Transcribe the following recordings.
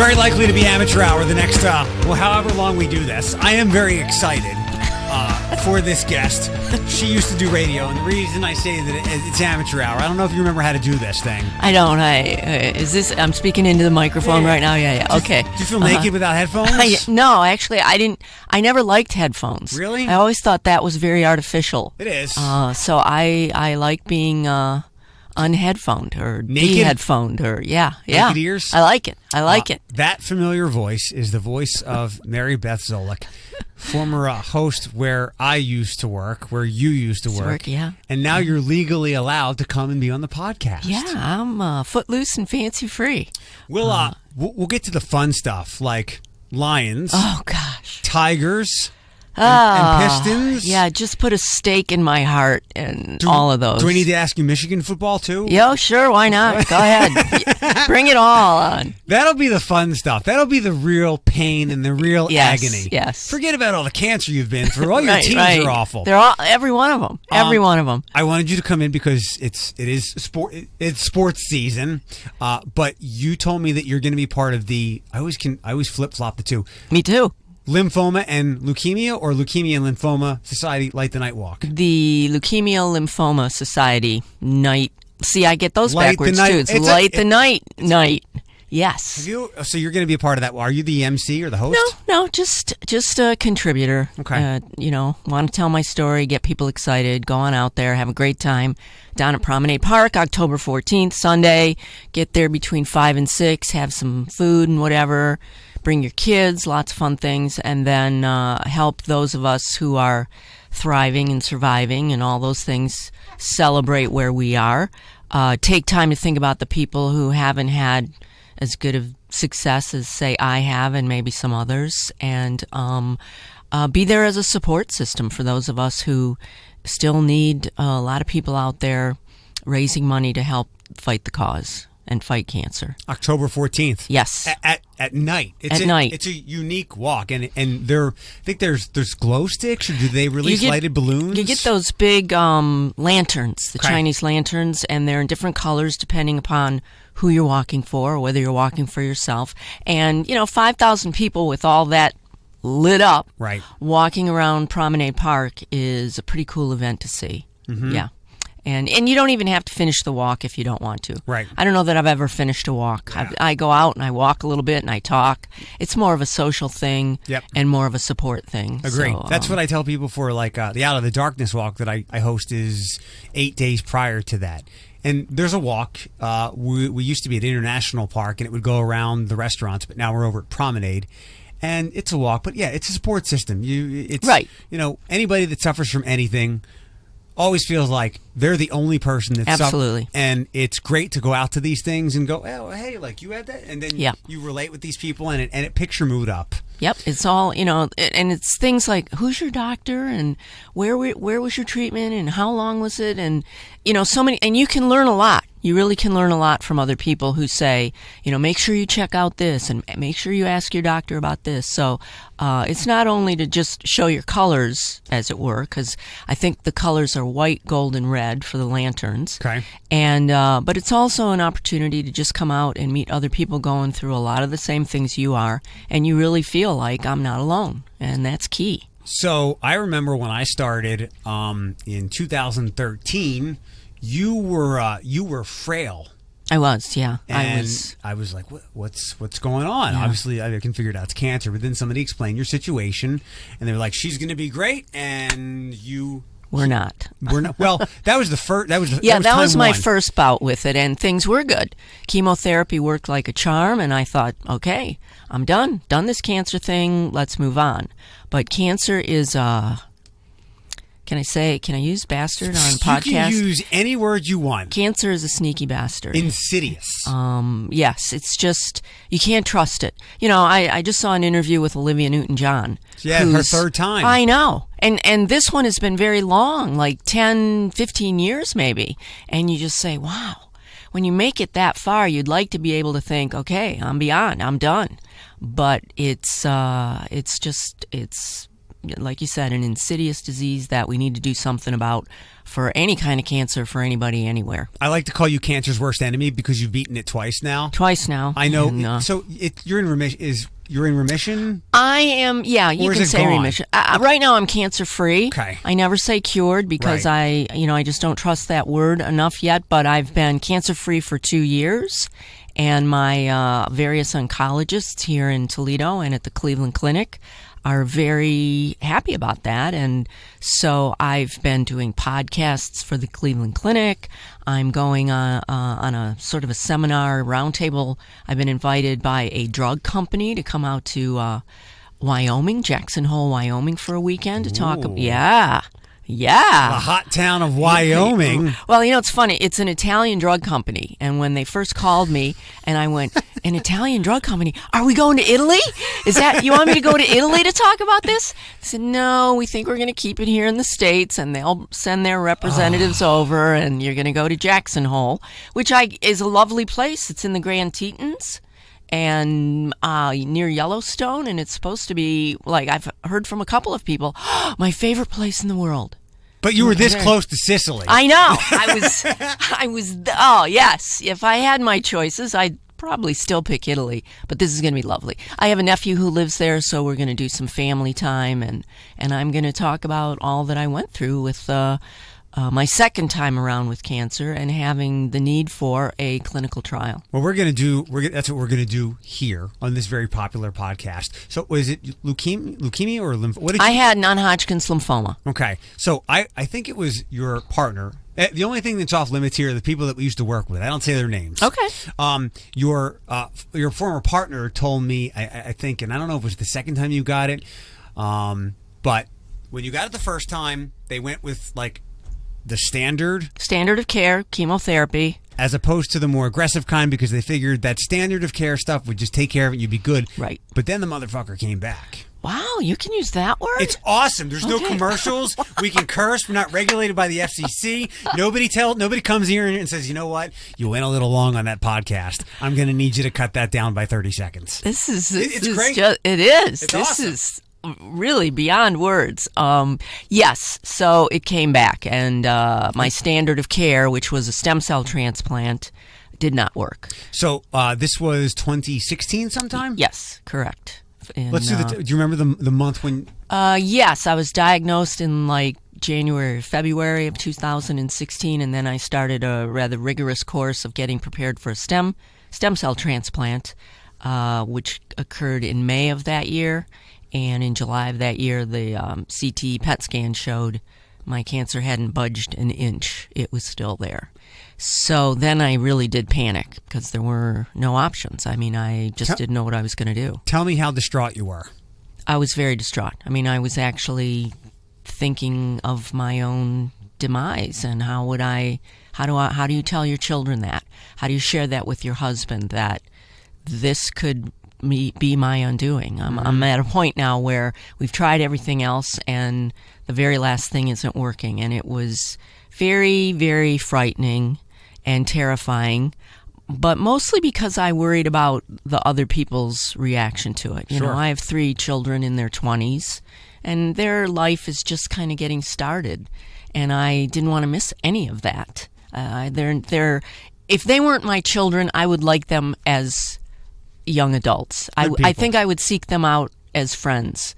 Very likely to be amateur hour the next, however long we do this. I am very excited for this guest. She used to do radio, and the reason I say that it's amateur hour, I don't know if you remember how to do this thing. I don't. I'm speaking into the microphone right now? Yeah. Okay. Do you feel naked without headphones? No, actually, I didn't. I never liked headphones. Really? I always thought that was very artificial. It is. So I like being unheadphoned or naked? de-headphoned or naked ears. I like it. it. That familiar voice is the voice of Mary Beth Zolik, former host where I used to work, where you used to work. Yeah. And now you're legally allowed to come and be on the podcast. Yeah, I'm footloose and fancy free. We'll get to the fun stuff like lions. Oh gosh. Tigers. And Pistons? Yeah, just put a stake in my heart and all of those. Do we need to ask you Michigan football too? Yo, sure, why not? Go ahead. Bring it all on. That'll be the fun stuff. That'll be the real pain and the real agony. Yes. Forget about all the cancer you've been through. All your teams are awful. They're all, every one of them. Every one of them. I wanted you to come in because it is sports season. But you told me that you're going to be part of the. I always flip flop the two. Me too. Lymphoma and Leukemia, or Leukemia and Lymphoma Society Light the Night Walk? The Leukemia Lymphoma Society Night. See, I get those backwards too. It's Light the Night. Yes. So you're going to be a part of that. Are you the MC or the host? No, just a contributor. Okay. Want to tell my story, get people excited, go on out there, have a great time. Down at Promenade Park, October 14th, Sunday. Get there between 5 and 6, have some food and whatever. Bring your kids, lots of fun things, and then help those of us who are thriving and surviving and all those things celebrate where we are. Take time to think about the people who haven't had as good of success as, say, I have and maybe some others, and be there as a support system for those of us who still need a lot of people out there raising money to help fight the cause and fight cancer. October 14th. Yes. At night. At night. It's a unique walk, and there, I think there's glow sticks, or do they release lighted balloons? You get those big lanterns, the Chinese lanterns, and they're in different colors depending upon who you're walking for, or whether you're walking for yourself. And 5,000 people with all that lit up, walking around Promenade Park is a pretty cool event to see. Mm-hmm. Yeah. And you don't even have to finish the walk if you don't want to. Right. I don't know that I've ever finished a walk. Yeah. I go out and I walk a little bit and I talk. It's more of a social thing and more of a support thing. Agree. So, that's what I tell people for the Out of the Darkness walk that I host is 8 days prior to that. And there's a walk. We used to be at International Park and it would go around the restaurants, but now we're over at Promenade. And it's a walk, but it's a support system. Anybody that suffers from anything always feels like they're the only person that's absolutely. And it's great to go out to these things and go, oh, hey, like you had that, and then you relate with these people, and it picks your mood up. Yep, it's all and it's things like who's your doctor and where was your treatment and how long was it, and so many, and you can learn a lot. You really can learn a lot from other people who say, make sure you check out this and make sure you ask your doctor about this. So it's not only to just show your colors, as it were, because I think the colors are white, gold, and red for the lanterns. Okay. And but it's also an opportunity to just come out and meet other people going through a lot of the same things you are, and you really feel like I'm not alone, and that's key. So I remember when I started in 2013. You were frail. I was, yeah. And I was like, what's going on? Yeah. Obviously, I can figure it out. It's cancer. But then somebody explained your situation, and they were like, she's going to be great, and you... We're not. Well, that was the first... That was my first bout with it, and things were good. Chemotherapy worked like a charm, and I thought, okay, I'm done. Done this cancer thing. Let's move on. But cancer is... Can I use bastard on podcast? You can use any word you want. Cancer is a sneaky bastard. Insidious. Yes, it's just, you can't trust it. I just saw an interview with Olivia Newton-John. Yeah, her third time. I know. And this one has been very long, like 10, 15 years maybe. And you just say, wow. When you make it that far, you'd like to be able to think, okay, I'm beyond, I'm done. But it's like you said, an insidious disease that we need to do something about for any kind of cancer for anybody anywhere. I like to call you cancer's worst enemy because you've beaten it twice now. Twice now. I know. And, so you're in remission. You're in remission? I am, yeah, you can say remission. Right now I'm cancer-free. Okay. I never say cured because I just don't trust that word enough yet, but I've been cancer-free for 2 years, and my various oncologists here in Toledo and at the Cleveland Clinic are very happy about that. And so I've been doing podcasts for the Cleveland Clinic. I'm going on a sort of a seminar roundtable. I've been invited by a drug company to come out to Wyoming, Jackson Hole, Wyoming for a weekend to talk. Yeah. The hot town of Wyoming. Well, it's funny. It's an Italian drug company. And when they first called me and I went, an Italian drug company? Are we going to Italy? Is that, you want me to go to Italy to talk about this? I said, no, we think we're going to keep it here in the States and they'll send their representatives over and you're going to go to Jackson Hole, which is a lovely place. It's in the Grand Tetons and near Yellowstone, and it's supposed to be, like, I've heard from a couple of people, my favorite place in the world. But you were this close to Sicily. I know. Oh, yes. If I had my choices, I'd probably still pick Italy, but this is going to be lovely. I have a nephew who lives there, so we're going to do some family time, and I'm going to talk about all that I went through with my second time around with cancer and having the need for a clinical trial. Well, that's what we're going to do here on this very popular podcast. So was it leukemia or lymphoma? I had non-Hodgkin's lymphoma. Okay. So I think it was your partner. The only thing that's off limits here are the people that we used to work with. I don't say their names. Okay. Your former partner told me, I think, and I don't know if it was the second time you got it, but when you got it the first time, they went with like the standard of care, chemotherapy, as opposed to the more aggressive kind because they figured that standard of care stuff would just take care of it and you'd be good. Right. But then the motherfucker came back. Wow, you can use that word? It's awesome. There's no commercials. We can curse. We're not regulated by the FCC. Nobody comes here and says, you know what? You went a little long on that podcast. I'm going to need you to cut that down by 30 seconds. It's great. It is. It's this awesome. is really beyond words. Yes, so it came back, and my standard of care, which was a stem cell transplant, did not work. So this was 2016 sometime? Yes, correct. And, Let's do do you remember the month when? Yes, I was diagnosed in like February of 2016, and then I started a rather rigorous course of getting prepared for a stem cell transplant, which occurred in May of that year. And in July of that year, the CT PET scan showed my cancer hadn't budged an inch. It was still there. So then I really did panic because there were no options. I mean, I just didn't know what I was going to do. Tell me how distraught you were. I was very distraught. I mean, I was actually thinking of my own demise and how do you tell your children that? How do you share that with your husband that this could be my undoing? I'm at a point now where we've tried everything else and the very last thing isn't working, and it was very, very frightening and terrifying, but mostly because I worried about the other people's reaction to it. You know, I have 3 children in their 20s, and their life is just kind of getting started, and I didn't want to miss any of that. If they weren't my children, I would like them as young adults. I think I would seek them out as friends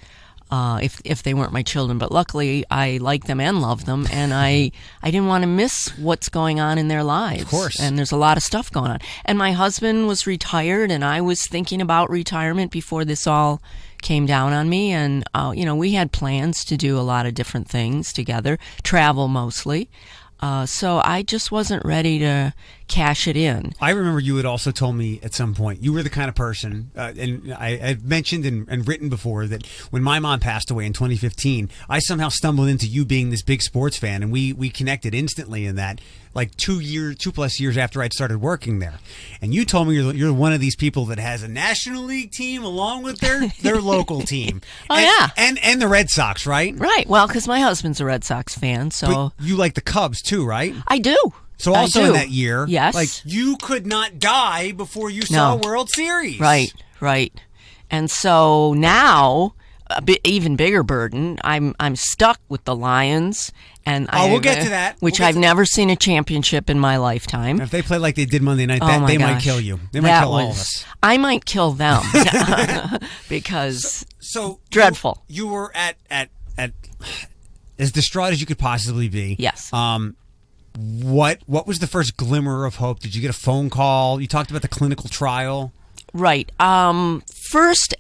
if they weren't my children. But luckily, I like them and love them, and I didn't want to miss what's going on in their lives. Of course. And there's a lot of stuff going on. And my husband was retired, and I was thinking about retirement before this all came down on me. And, we had plans to do a lot of different things together, travel mostly. So I just wasn't ready to cash it in. I remember you had also told me at some point, you were the kind of person, and I've mentioned and written before that when my mom passed away in 2015, I somehow stumbled into you being this big sports fan, and we connected instantly in that, like 2+ years after I'd started working there. And you told me you're one of these people that has a National League team along with their local team. And the Red Sox, right? Right. Well, because my husband's a Red Sox fan, so. But you like the Cubs too, right? I do. So also in that year, yes, like you could not die before you saw a World Series. Right. And so now, even bigger burden. I'm stuck with the Lions, and we'll get to that. I've never seen a championship in my lifetime. If they play like they did Monday night, they might kill you. They might kill all of us. I might kill them because so dreadful. You were at as distraught as you could possibly be. Yes. What was the first glimmer of hope? Did you get a phone call? You talked about the clinical trial. Right. First,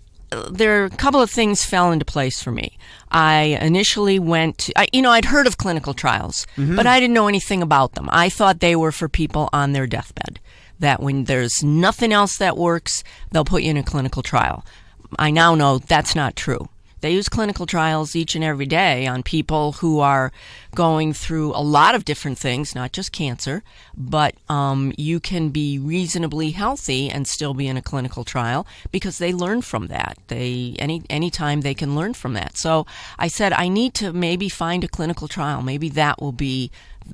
there are a couple of things fell into place for me. I initially I'd heard of clinical trials, but I didn't know anything about them. I thought they were for people on their deathbed, that when there's nothing else that works, they'll put you in a clinical trial. I now know that's not true. They use clinical trials each and every day on people who are going through a lot of different things, not just cancer, but you can be reasonably healthy and still be in a clinical trial because they learn from that. Anytime they can learn from that. So I said, I need to maybe find a clinical trial. Maybe that will be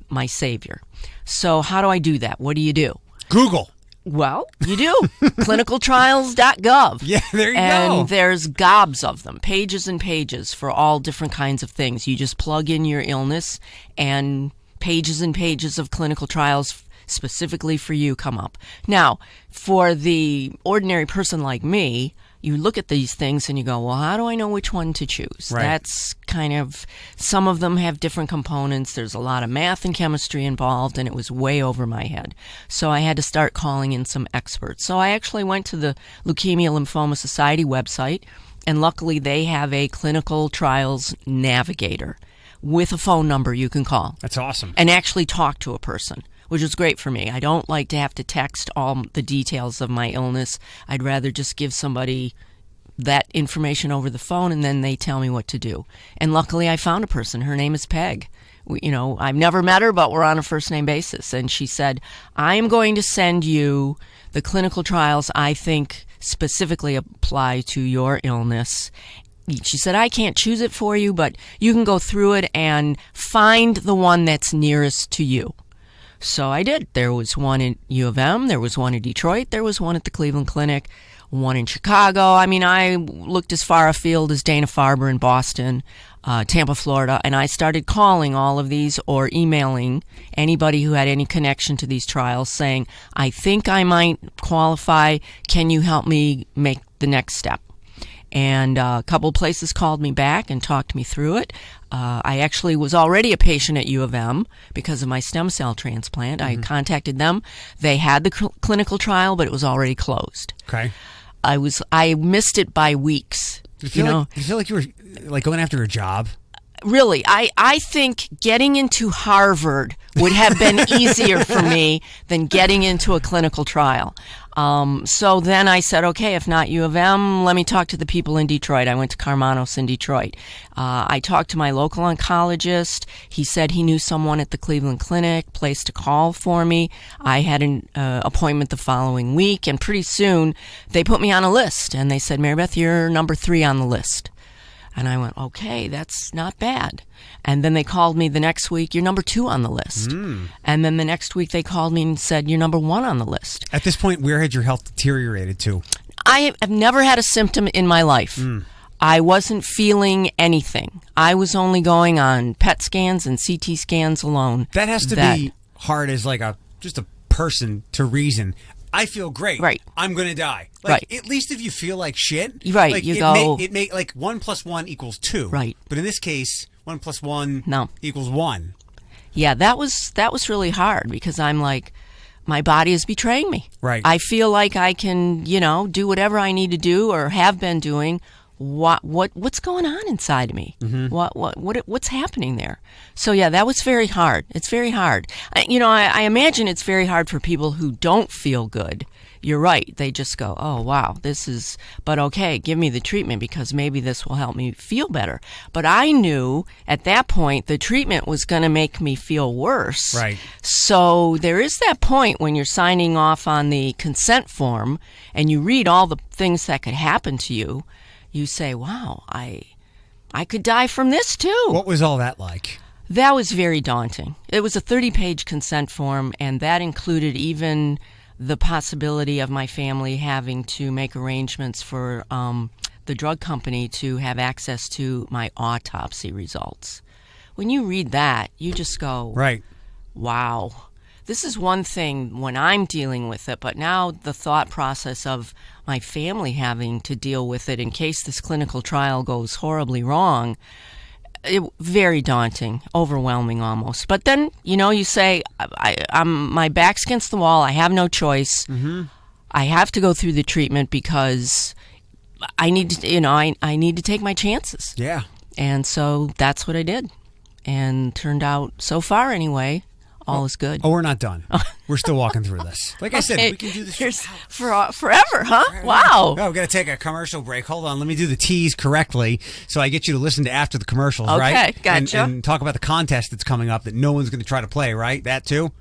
my savior. So how do I do that? What do you do? Google. Well, you do. clinicaltrials.gov. Yeah, there you go. And there's gobs of them, pages and pages for all different kinds of things. You just plug in your illness and pages and pages of clinical trials specifically for you come up. Now, for the ordinary person like me, you look at these things and you go, well, how do I know which one to choose? Right. That's kind of, some of them have different components. There's a lot of math and chemistry involved, and it was way over my head. So I had to start calling in some experts. So I actually went to the Leukemia Lymphoma Society website, and luckily they have a clinical trials navigator with a phone number you can call. That's awesome. And actually talk to a person, which is great for me. I don't like to have to text all the details of my illness. I'd rather just give somebody that information over the phone and then they tell me what to do. And luckily I found a person. Her name is Peg. I've never met her, but we're on a first name basis. And she said, I am going to send you the clinical trials I think specifically apply to your illness. She said, I can't choose it for you, but you can go through it and find the one that's nearest to you. So I did. There was one in U of M, there was one in Detroit, there was one at the Cleveland Clinic, one in Chicago. I mean, I looked as far afield as Dana-Farber in Boston, Tampa, Florida, and I started calling all of these or emailing anybody who had any connection to these trials saying, I think I might qualify. Can you help me make the next step? And a couple places called me back and talked me through it. I actually was already a patient at U of M because of my stem cell transplant. I contacted them. They had the clinical trial, but it was already closed. Okay. I missed it by weeks. Do you feel like you were like going after a job? Really, I think getting into Harvard would have been easier for me than getting into a clinical trial. So then I said, okay, if not U of M, let me talk to the people in Detroit. I went to Carmanos in Detroit. I talked to my local oncologist. He said he knew someone at the Cleveland Clinic, place to call for me. I had an appointment the following week, and pretty soon they put me on a list, and they said, Mary Beth, you're number 3 on the list. And I went, okay, that's not bad. And then they called me the next week, you're number 2 on the list. And then the next week they called me and said, you're number 1 on the list. At this point, where had your health deteriorated to? I have never had a symptom in my life. I wasn't feeling anything. I was only going on PET scans and CT scans alone. That has to be hard as like just a person to reason. I feel great. Right. I'm going to die. Right. At least if you feel like shit. Right. Like, you go. It may like 1 + 1 = 2. Right. But in this case, 1 + 1 = 1. Yeah, that was really hard because I'm like, my body is betraying me. Right. I feel like I can, do whatever I need to do or have been doing. What's going on inside of me? What's happening there? So yeah, that was very hard. It's very hard. I imagine it's very hard for people who don't feel good. You're right. They just go, oh wow, but okay, give me the treatment because maybe this will help me feel better. But I knew at that point the treatment was going to make me feel worse. Right. So there is that point when you're signing off on the consent form and you read all the things that could happen to you. You say, wow, I could die from this too. What was all that like? That was very daunting. It was a 30-page consent form, and that included even the possibility of my family having to make arrangements for the the drug company to have access to my autopsy results. When you read that, you just go, right, wow. This is one thing when I'm dealing with it, but now the thought process of my family having to deal with it in case this clinical trial goes horribly wrong, very daunting, overwhelming almost. But then, you say, I'm my back's against the wall. I have no choice. Mm-hmm. I have to go through the treatment because I need to, I need to take my chances. Yeah. And so that's what I did. And turned out, so far anyway, all is good. Oh, we're not done. We're still walking through this. Like I said, we can do this forever, huh? Wow. Oh, we've got to take a commercial break. Hold on. Let me do the T's correctly so I get you to listen to after the commercials, right? Okay, gotcha. And talk about the contest that's coming up that no one's going to try to play, right? That too?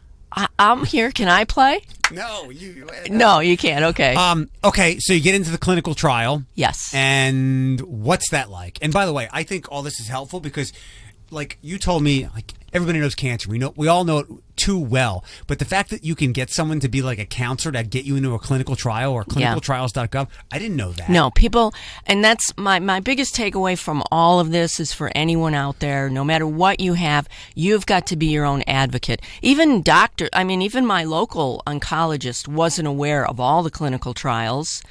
I'm here. Can I play? No. No, you can't. Okay. Okay, so you get into the clinical trial. Yes. And what's that like? And by the way, I think all this is helpful because, like you told me, like everybody knows cancer. We all know it too well. But the fact that you can get someone to be like a counselor to get you into a clinical trial or clinicaltrials.gov, I didn't know that. No, people, and that's my biggest takeaway from all of this is for anyone out there, no matter what you have, you've got to be your own advocate. Even even my local oncologist wasn't aware of all the clinical trials.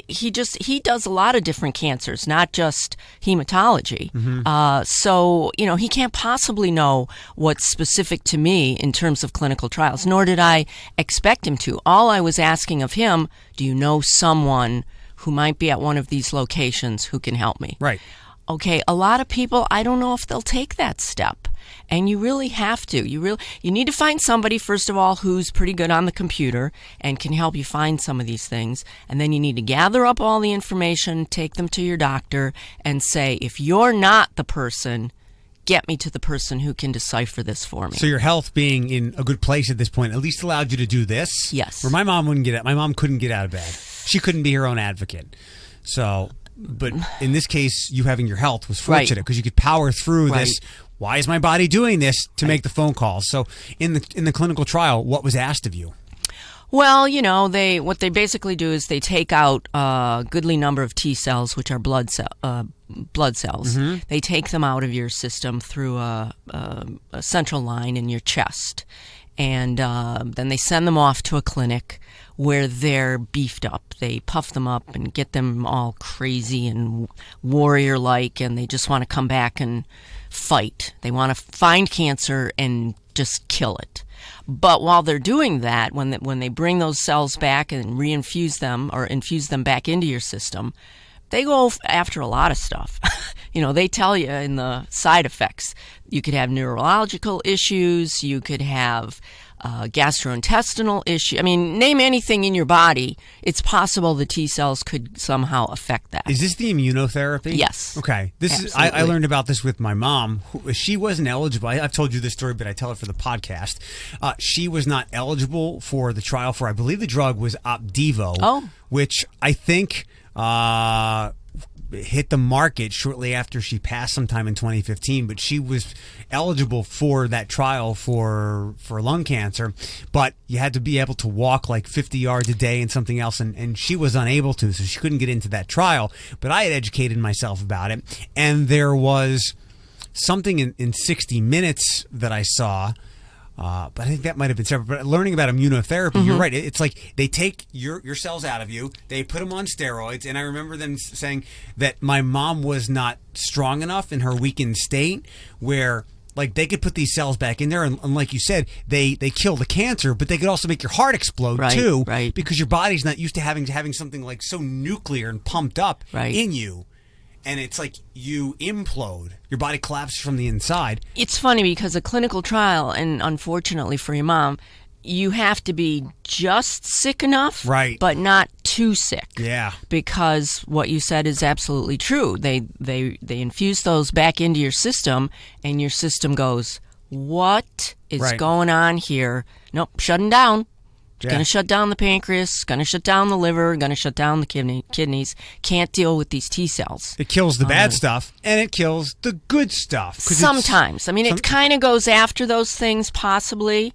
He does a lot of different cancers, not just hematology. Mm-hmm. So, he can't possibly know what's specific to me in terms of clinical trials, nor did I expect him to. All I was asking of him, do you know someone who might be at one of these locations who can help me? Right. Okay, a lot of people, I don't know if they'll take that step. And you really have to. You need to find somebody, first of all, who's pretty good on the computer and can help you find some of these things. And then you need to gather up all the information, take them to your doctor, and say, if you're not the person, get me to the person who can decipher this for me. So your health being in a good place at this point at least allowed you to do this? Yes. Where my mom couldn't get out of bed. She couldn't be her own advocate. So, but in this case, you having your health was fortunate because you could power through this. Why is my body doing this to make the phone calls? So in the clinical trial, what was asked of you? Well, what they basically do is they take out a goodly number of T cells, which are blood cells. Mm-hmm. They take them out of your system through a central line in your chest. And then they send them off to a clinic where they're beefed up. They puff them up and get them all crazy and warrior-like, and they just want to come back and fight. They want to find cancer and just kill it. But while they're doing that, when they bring those cells back and reinfuse them or infuse them back into your system, they go after a lot of stuff. They tell you in the side effects. You could have neurological issues. You could have gastrointestinal issue. I mean, name anything in your body. It's possible the T cells could somehow affect that. Is this the immunotherapy? Yes. Okay. I learned about this with my mom. She wasn't eligible. I've told you this story, but I tell it for the podcast. She was not eligible for the trial for, I believe the drug was Opdivo, which I think hit the market shortly after she passed sometime in 2015, but she was eligible for that trial for lung cancer, but you had to be able to walk like 50 yards a day and something else, and she was unable to, so she couldn't get into that trial. But I had educated myself about it, and there was something in 60 Minutes that I saw, but I think that might have been separate. But learning about immunotherapy, You're right. It's like they take your cells out of you, they put them on steroids, and I remember them saying that my mom was not strong enough in her weakened state where like they could put these cells back in there, and like you said, they kill the cancer, but they could also make your heart explode too, right. Because your body's not used to having something like so nuclear and pumped up in you. And it's like you implode. Your body collapses from the inside. It's funny because a clinical trial, and unfortunately for your mom, you have to be just sick enough, but not too sick. Yeah. Because what you said is absolutely true. They infuse those back into your system, and your system goes, what is going on here? Nope, shutting down. Going to shut down the pancreas, going to shut down the liver, going to shut down the kidneys. Can't deal with these T cells. It kills the bad stuff, and it kills the good stuff. Sometimes. It kind of goes after those things, possibly.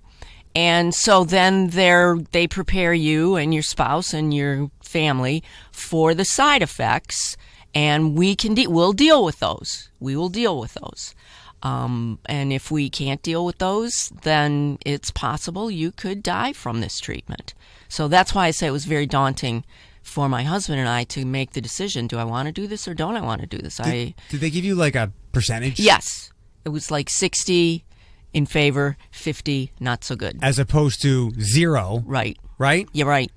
And so then they prepare you and your spouse and your family for the side effects. and we'll deal with those. We will deal with those. And if we can't deal with those, then it's possible you could die from this treatment. So that's why I say it was very daunting for my husband and I to make the decision, do I want to do this or don't I want to do this? Did they give you like a percentage? Yes. It was like 60 in favor, 50 not so good. As opposed to 0. Right. Right? You're right.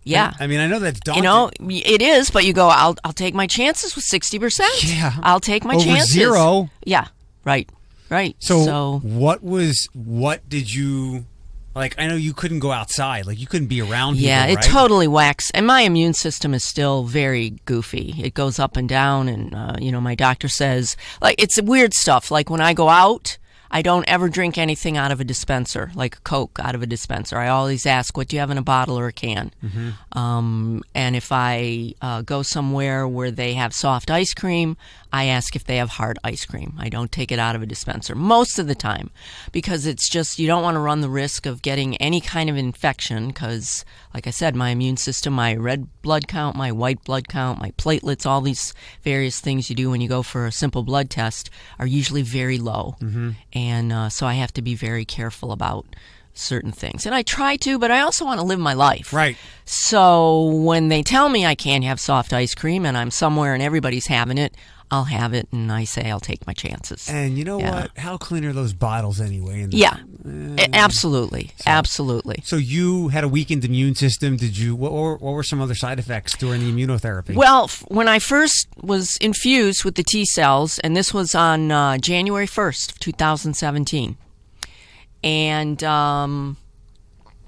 Yeah. I mean, I know that's daunting. It is, but you go, I'll take my chances with 60%. Yeah. I'll take my Over chances. 0. Yeah. Right. So what did you... Like, I know you couldn't go outside. Like, you couldn't be around people, yeah, it right? totally whacks. And my immune system is still very goofy. It goes up and down. And, my doctor says, like, it's weird stuff. Like, when I go out, I don't ever drink anything out of a dispenser, like a Coke out of a dispenser. I always ask, what do you have in a bottle or a can? Mm-hmm. And if I go somewhere where they have soft ice cream, I ask if they have hard ice cream. I don't take it out of a dispenser most of the time because it's just you don't want to run the risk of getting any kind of infection because, like I said, my immune system, my red blood count, my white blood count, my platelets, all these various things you do when you go for a simple blood test are usually very low. Mm-hmm. And so I have to be very careful about certain things. And I try to, but I also want to live my life. Right. So when they tell me I can't have soft ice cream and I'm somewhere and everybody's having it, I'll have it, and I say I'll take my chances. And you know what? How clean are those bottles anyway? Absolutely. Absolutely. So you had a weakened immune system. Did you? What were some other side effects during the immunotherapy? Well, when I first was infused with the T cells, and this was on January 1st, 2017, and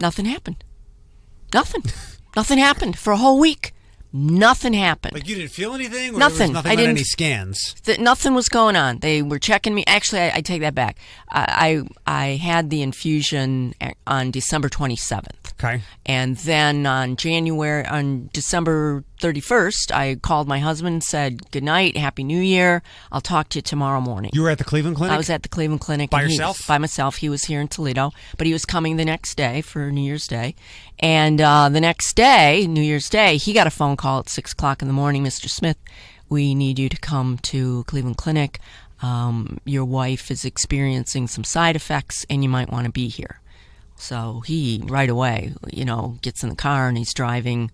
nothing happened. Nothing happened for a whole week. Nothing happened. Like you didn't feel anything? Or nothing. There was nothing on any scans? Nothing was going on. They were checking me. Actually, I take that back. I had the infusion on December 27th. Okay. And then on December 31st, I called my husband and said, good night, Happy New Year. I'll talk to you tomorrow morning. You were at the Cleveland Clinic? I was at the Cleveland Clinic. By yourself? By myself. He was here in Toledo, but he was coming the next day for New Year's Day. And the next day, New Year's Day, he got a phone call at 6 o'clock in the morning. Mr. Smith, we need you to come to Cleveland Clinic. Your wife is experiencing some side effects, and you might want to be here. So he, right away, gets in the car and he's driving.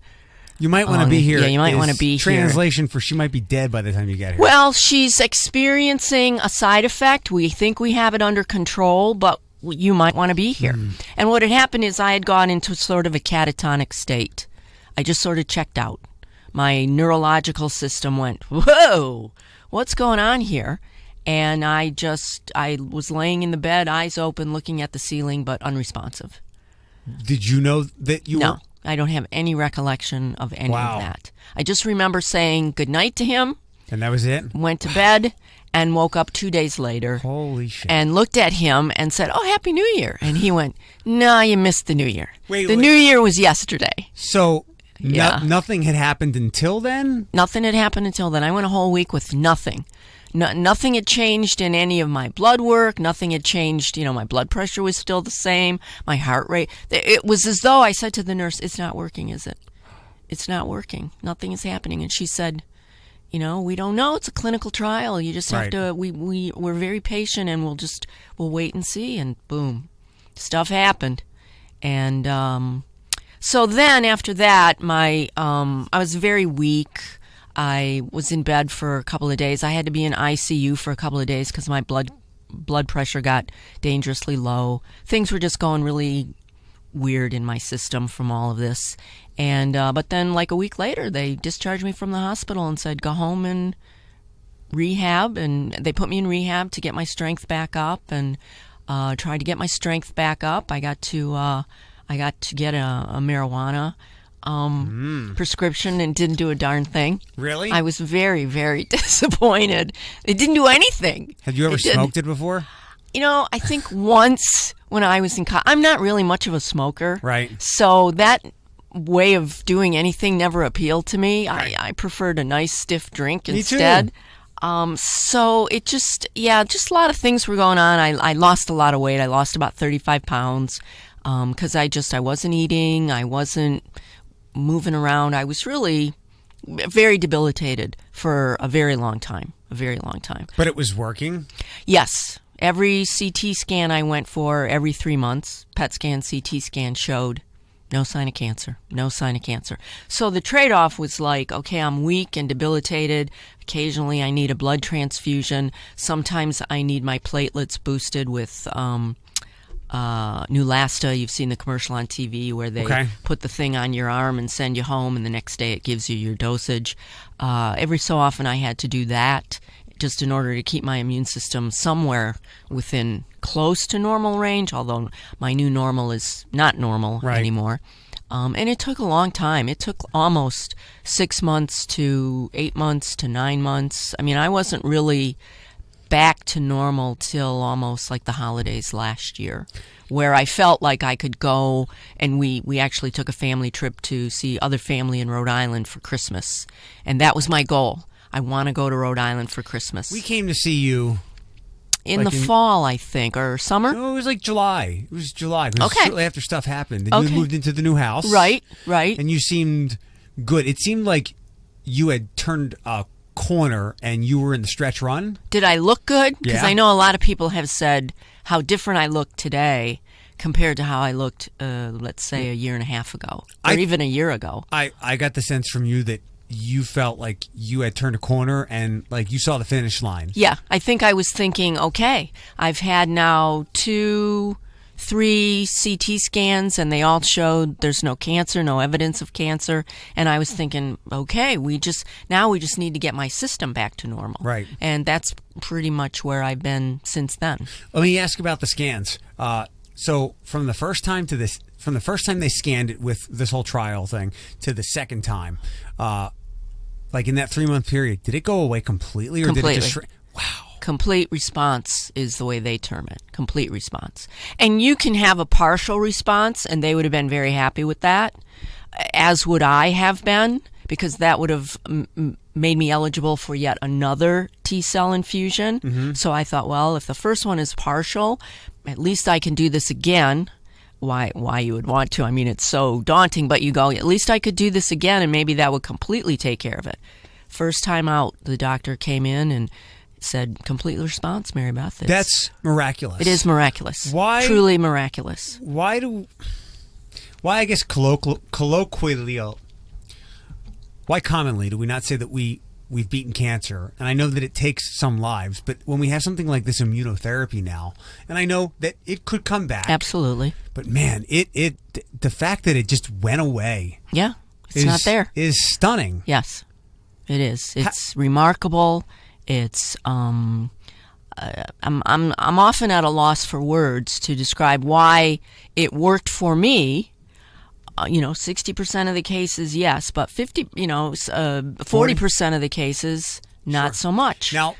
You might want to be here. Yeah, you might want to be here. Translation for she might be dead by the time you get here. Well, she's experiencing a side effect. We think we have it under control, but you might want to be here. And what had happened is I had gone into sort of a catatonic state. I just sort of checked out. My neurological system went, whoa, what's going on here? And I was laying in the bed, eyes open, looking at the ceiling, but unresponsive. Did you know that you were? No, I don't have any recollection of any of that. I just remember saying goodnight to him. And that was it? Went to bed and woke up 2 days later. Holy shit. And looked at him and said, oh, Happy New Year. And he went, no, you missed the New Year. The New Year was yesterday. So nothing had happened until then? Nothing had happened until then. I went a whole week with nothing. Nothing had changed in any of my blood work. Nothing had changed. My blood pressure was still the same. My heart rate. It was as though I said to the nurse, it's not working, is it? It's not working. Nothing is happening. And she said, we don't know. It's a clinical trial. You just have to, we're very patient and we'll wait and see. And boom, stuff happened. And so then after that, I was very weak. I was in bed for a couple of days. I had to be in ICU for a couple of days because my blood pressure got dangerously low. Things were just going really weird in my system from all of this. And but then like a week later, they discharged me from the hospital and said, go home and rehab. And they put me in rehab to get my strength back up and tried to get my strength back up. I got to get a marijuana prescription and didn't do a darn thing. Really? I was very, very disappointed. It didn't do anything. Have you ever smoked it before? I think once when I was in college. I'm not really much of a smoker. Right. So that way of doing anything never appealed to me. Right. I preferred a nice stiff drink instead. Me too. So it just a lot of things were going on. I lost a lot of weight. I lost about 35 pounds because I wasn't eating. I wasn't moving around. I was really very debilitated for a very long time. A very long time. But it was working? Yes. Every CT scan I went for every 3 months, PET scan, CT scan, showed no sign of cancer. No sign of cancer. So the trade-off was like, okay, I'm weak and debilitated. Occasionally I need a blood transfusion. Sometimes I need my platelets boosted with Neulasta. You've seen the commercial on TV where they put the thing on your arm and send you home, and the next day it gives you your dosage. Every so often I had to do that just in order to keep my immune system somewhere within close to normal range, although my new normal is not normal anymore. And it took a long time. It took almost 6 months to 8 months to 9 months. I mean, I wasn't really back to normal till almost like the holidays last year, where I felt like I could go, and we actually took a family trip to see other family in Rhode Island for Christmas. And that was my goal. I want to go to Rhode Island for Christmas. We came to see you in the fall, I think, or summer. No, it was like July. It was July. It was shortly after stuff happened. And you moved into the new house. Right. And you seemed good. It seemed like you had turned a corner and you were in the stretch run. Did I look good? Because Yeah. I know a lot of people have said how different I look today compared to how I looked, let's say, a year and a half ago, or even a year ago. I got the sense from you that you felt like you had turned a corner and like you saw the finish line. Yeah, I think I was thinking, okay, I've had now 2, 3 CT scans, and they all showed there's no cancer, no evidence of cancer. And I was thinking, okay, we just need to get my system back to normal. Right. And that's pretty much where I've been since then. Let me ask about the scans. So from the first time they scanned it with this whole trial thing to the second time, like in that 3-month period, did it go away completely, or Completely. did it just wow? Complete response is the way they term it. Complete response. And you can have a partial response, and they would have been very happy with that, as would I have been, because that would have made me eligible for yet another T-cell infusion. Mm-hmm. So I thought, well, if the first one is partial, at least I can do this again. Why you would want to? I mean, it's so daunting, but you go, at least I could do this again, and maybe that would completely take care of it. First time out, the doctor came in and said, complete response, Mary Beth. That's miraculous. It is miraculous. Why? Truly miraculous. Why, I guess, colloquially, why commonly do we not say that we've beaten cancer? And I know that it takes some lives, but when we have something like this immunotherapy now, and I know that it could come back. Absolutely. But man, the fact that it just went away. Yeah, it's not there. Is stunning. Yes, it is. It's remarkable. It's I'm often at a loss for words to describe why it worked for me. 60% of the cases, yes, but 40% of the cases, not so much. Now,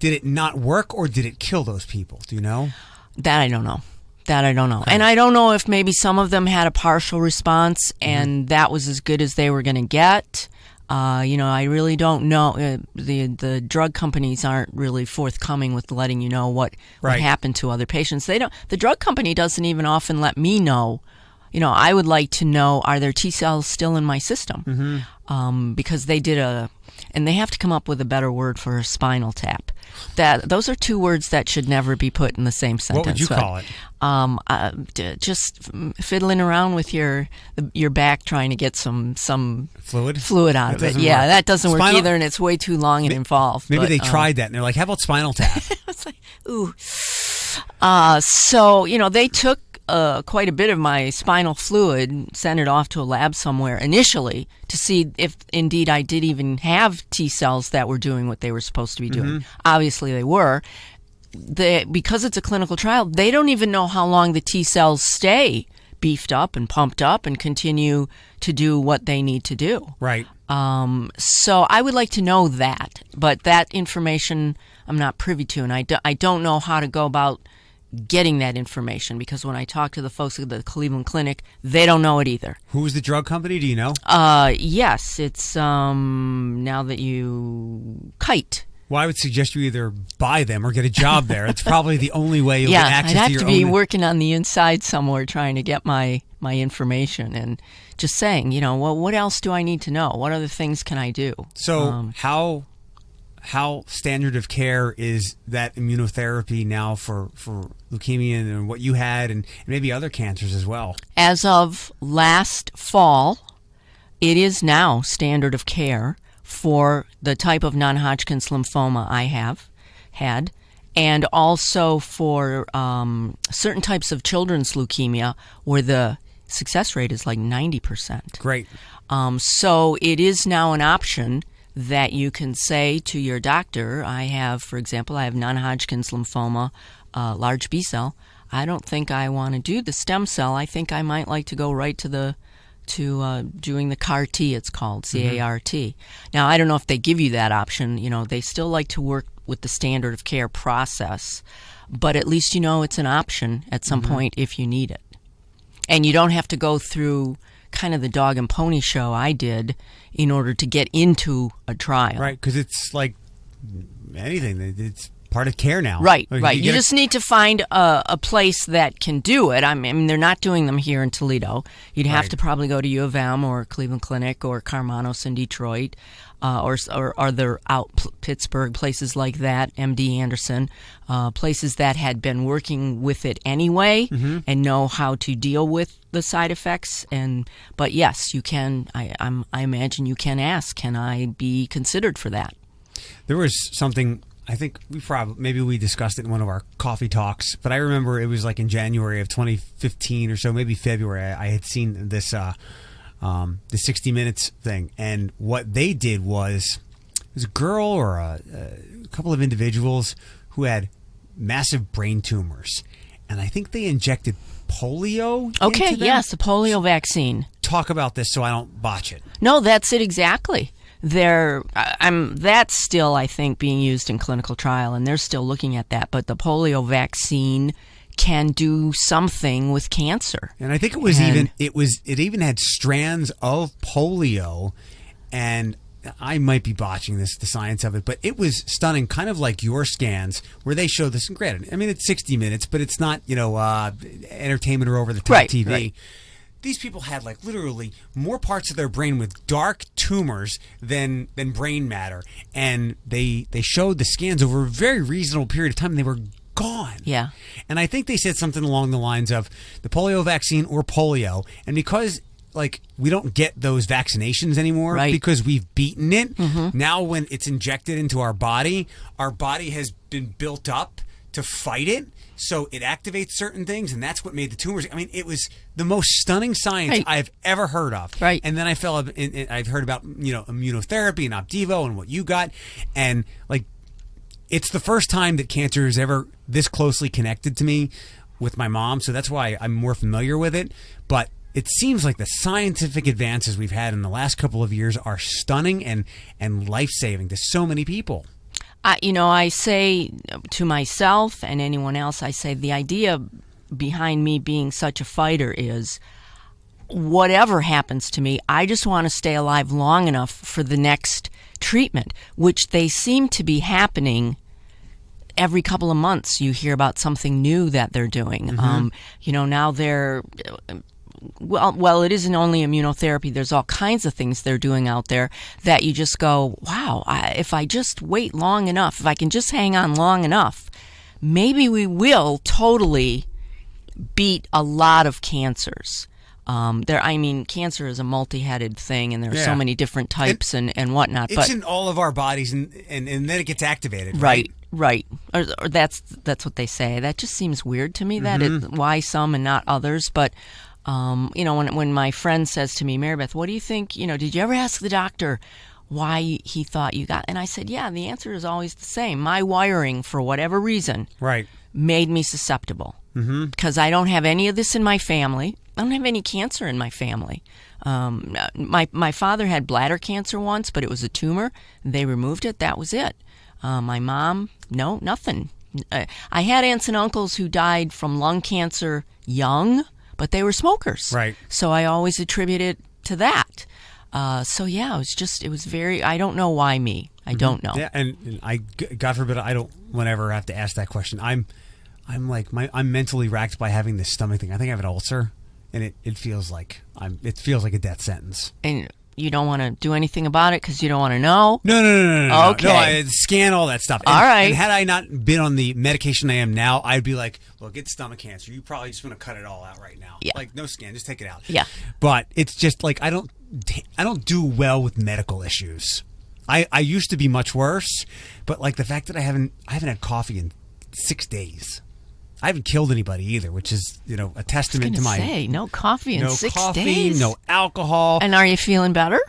did it not work, or did it kill those people? Do you know? That I don't know. And I don't know if maybe some of them had a partial response, and that was as good as they were going to get. I really don't know. The drug companies aren't really forthcoming with letting you know what happened to other patients. They don't. The drug company doesn't even often let me know. I would like to know, are there T cells still in my system? Mm-hmm. Because they did and they have to come up with a better word for a spinal tap. Those are 2 words that should never be put in the same sentence. What would you call it? Just fiddling around with your back, trying to get some fluid out of it. Yeah, that doesn't work either, and it's way too long and involved. Maybe they tried that, and they're like, "How about spinal tap?" It's like, ooh. So they took quite a bit of my spinal fluid, sent it off to a lab somewhere initially to see if indeed I did even have T cells that were doing what they were supposed to be doing. Mm-hmm. Obviously they were. Because it's a clinical trial, they don't even know how long the T cells stay beefed up and pumped up and continue to do what they need to do. Right. So I would like to know that, but that information I'm not privy to, and I don't know how to go about getting that information, because when I talk to the folks at the Cleveland Clinic, they don't know it either. Who's the drug company? Do you know? Yes, it's now that you Kite. Well, I would suggest you either buy them or get a job there. It's probably the only way you'll get access to your own. I'd have to be working on the inside somewhere trying to get my my information and just saying, well, what else do I need to know? What other things can I do? So how standard of care is that immunotherapy now for leukemia and what you had and maybe other cancers as well? As of last fall, it is now standard of care for the type of non-Hodgkin's lymphoma I have had, and also for certain types of children's leukemia where the success rate is like 90%. Great. So it is now an option that you can say to your doctor, for example, I have non-Hodgkin's lymphoma, large B cell. I don't think I want to do the stem cell. I think I might like to go right to doing the CAR T, it's called, C-A-R-T. Now, I don't know if they give you that option. They still like to work with the standard of care process, but at least it's an option at some point if you need it. And you don't have to go through kind of the dog and pony show I did in order to get into a trial. Right, because it's like anything. It's part of care now. Right, like right. You just need to find a place that can do it. I mean, they're not doing them here in Toledo. You'd have to probably go to U of M or Cleveland Clinic or Carmanos in Detroit, or they're out Pittsburgh, places like that, MD Anderson, places that had been working with it anyway and know how to deal with the side effects. But yes, you can. I imagine you can ask, can I be considered for that? There was something. I think maybe we discussed it in one of our coffee talks, but I remember it was like in January of 2015 or so, maybe February. I had seen this the 60 Minutes thing, and what they did was a girl or a couple of individuals who had massive brain tumors, and I think they injected polio. Okay, into them. yes, the polio vaccine. Talk about this so I don't botch it. No, that's it exactly. That's still, I think, being used in clinical trial, and they're still looking at that. But the polio vaccine can do something with cancer. And I think it even had strands of polio, and I might be botching the science of it, but it was stunning, kind of like your scans where they show this. And granted, I mean, it's 60 Minutes, but it's not, entertainment or over the top TV. Right. These people had like literally more parts of their brain with dark tumors than brain matter, and they showed the scans over a very reasonable period of time, and they were gone. Yeah. And I think they said something along the lines of the polio vaccine or polio, and because we don't get those vaccinations anymore because we've beaten it. Now when it's injected into our body has been built up to fight it. So it activates certain things, and that's what made the tumors. I mean, it was the most stunning science I've ever heard of. Right. And then I've heard about immunotherapy and Opdivo and what you got, and it's the first time that cancer is ever this closely connected to me with my mom. So that's why I'm more familiar with it. But it seems like the scientific advances we've had in the last couple of years are stunning and life-saving to so many people. I say to myself and anyone else, I say the idea behind me being such a fighter is whatever happens to me, I just want to stay alive long enough for the next treatment, which they seem to be happening every couple of months. You hear about something new that they're doing. Now they're... Well, it isn't only immunotherapy. There's all kinds of things they're doing out there that you just go, wow, if I just wait long enough, if I can just hang on long enough, maybe we will totally beat a lot of cancers. Cancer is a multi-headed thing, and there are so many different types and whatnot. It's in all of our bodies, and then it gets activated, right? Right. Or that's what they say. That just seems weird to me, why some and not others, but... when my friend says to me, Mary Beth, what do you think, did you ever ask the doctor why he thought you got, and I said, yeah, the answer is always the same. My wiring, for whatever reason, made me susceptible because I don't have any of this in my family. I don't have any cancer in my family. My father had bladder cancer once, but it was a tumor. They removed it. That was it. My mom, no, nothing. I had aunts and uncles who died from lung cancer young, but they were smokers. Right. So I always attribute it to that. It was very, I don't know why me. I don't know. Yeah, and I, God forbid, I don't whenever have to ask that question. I'm mentally racked by having this stomach thing. I think I have an ulcer. and it feels like a death sentence. And you don't want to do anything about it because you don't want to know? No. Okay. No, I scan all that stuff. All right. And had I not been on the medication I am now, I'd be like, look, it's stomach cancer. You probably just want to cut it all out right now. Yeah. Like, no scan, just take it out. Yeah. But it's just like I don't do well with medical issues. I used to be much worse, but like the fact that I haven't had coffee in 6 days. I haven't killed anybody either, which is, a testament to my... no coffee in 6 days. No alcohol. And are you feeling better?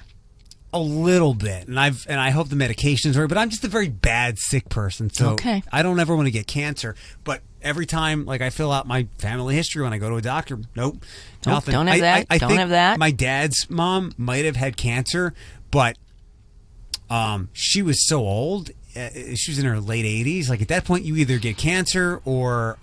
A little bit. And I hope the medication's right, but I'm just a very bad sick person. So I don't ever want to get cancer. But every time, like, I fill out my family history when I go to a doctor, nope, nothing. Don't have that. I don't think have that. My dad's mom might have had cancer, but she was so old. She was in her late 80s. Like, at that point, you either get cancer or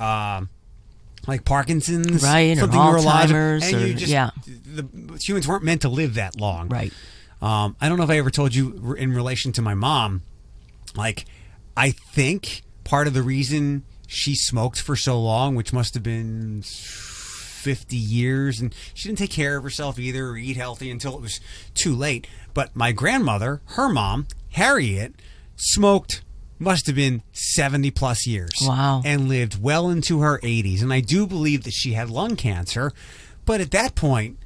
like Parkinson's, right, or Alzheimer's, the humans weren't meant to live that long, right? I don't know if I ever told you in relation to my mom. Like, I think part of the reason she smoked for so long, which must have been 50 years, and she didn't take care of herself either or eat healthy until it was too late. But my grandmother, her mom, Harriet, smoked, must have been 70 plus years. Wow. And lived well into her 80s. And I do believe that she had lung cancer. But at that point,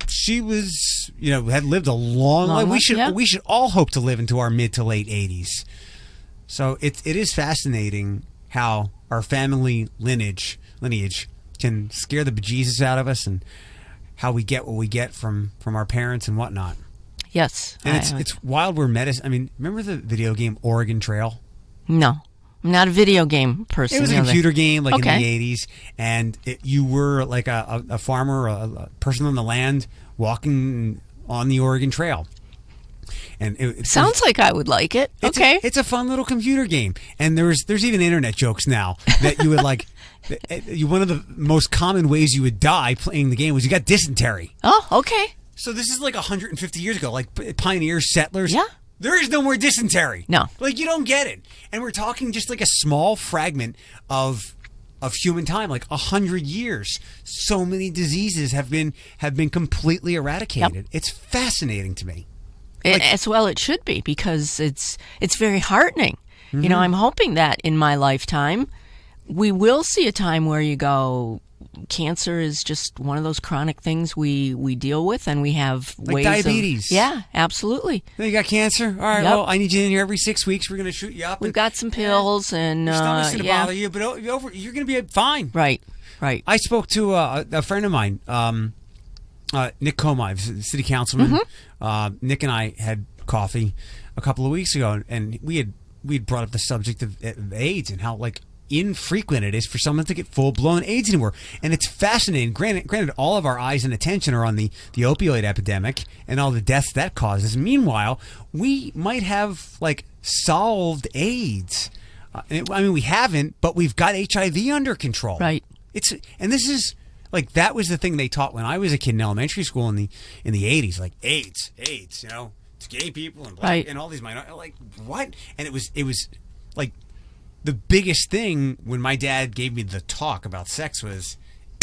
she was, had lived a long life. We should all hope to live into our mid to late 80s. So it is fascinating how our family lineage can scare the bejesus out of us, and how we get what we get from our parents and whatnot. Yes. And it's wild where medicine... I mean, remember the video game Oregon Trail? No. I'm not a video game person. It was a computer game in the 80s, and you were like a farmer, a person on the land walking on the Oregon Trail. And it sounds like I would like it. It's a fun little computer game. And there's even internet jokes now that you would like... one of the most common ways you would die playing the game was you got dysentery. Oh, okay. So this is like 150 years ago, like pioneers, settlers. Yeah. There is no more dysentery. No. Like, you don't get it. And we're talking just like a small fragment of human time, like 100 years. So many diseases have been completely eradicated. Yep. It's fascinating to me. As well it should be, because it's very heartening. Mm-hmm. I'm hoping that in my lifetime we will see a time where you go, cancer is just one of those chronic things we deal with, and we have like ways diabetes. Yeah, absolutely. You got cancer? All right, well, I need you in here every 6 weeks. We're going to shoot you up. We've got some pills, and your stomach's going to bother you, but you're going to be fine. Right. I spoke to a friend of mine, Nick Comey, city councilman. Mm-hmm. Nick and I had coffee a couple of weeks ago, and we had brought up the subject of AIDS and how, like, infrequent it is for someone to get full-blown AIDS anymore. And it's fascinating. Granted, all of our eyes and attention are on the opioid epidemic and all the deaths that causes. Meanwhile, we might have, like, solved AIDS. We haven't, but we've got HIV under control. Right. And this is, like, that was the thing they taught when I was a kid in elementary school in the 80s. Like, AIDS, it's gay people and black and all these minorities. Like, what? And it was like, the biggest thing when my dad gave me the talk about sex was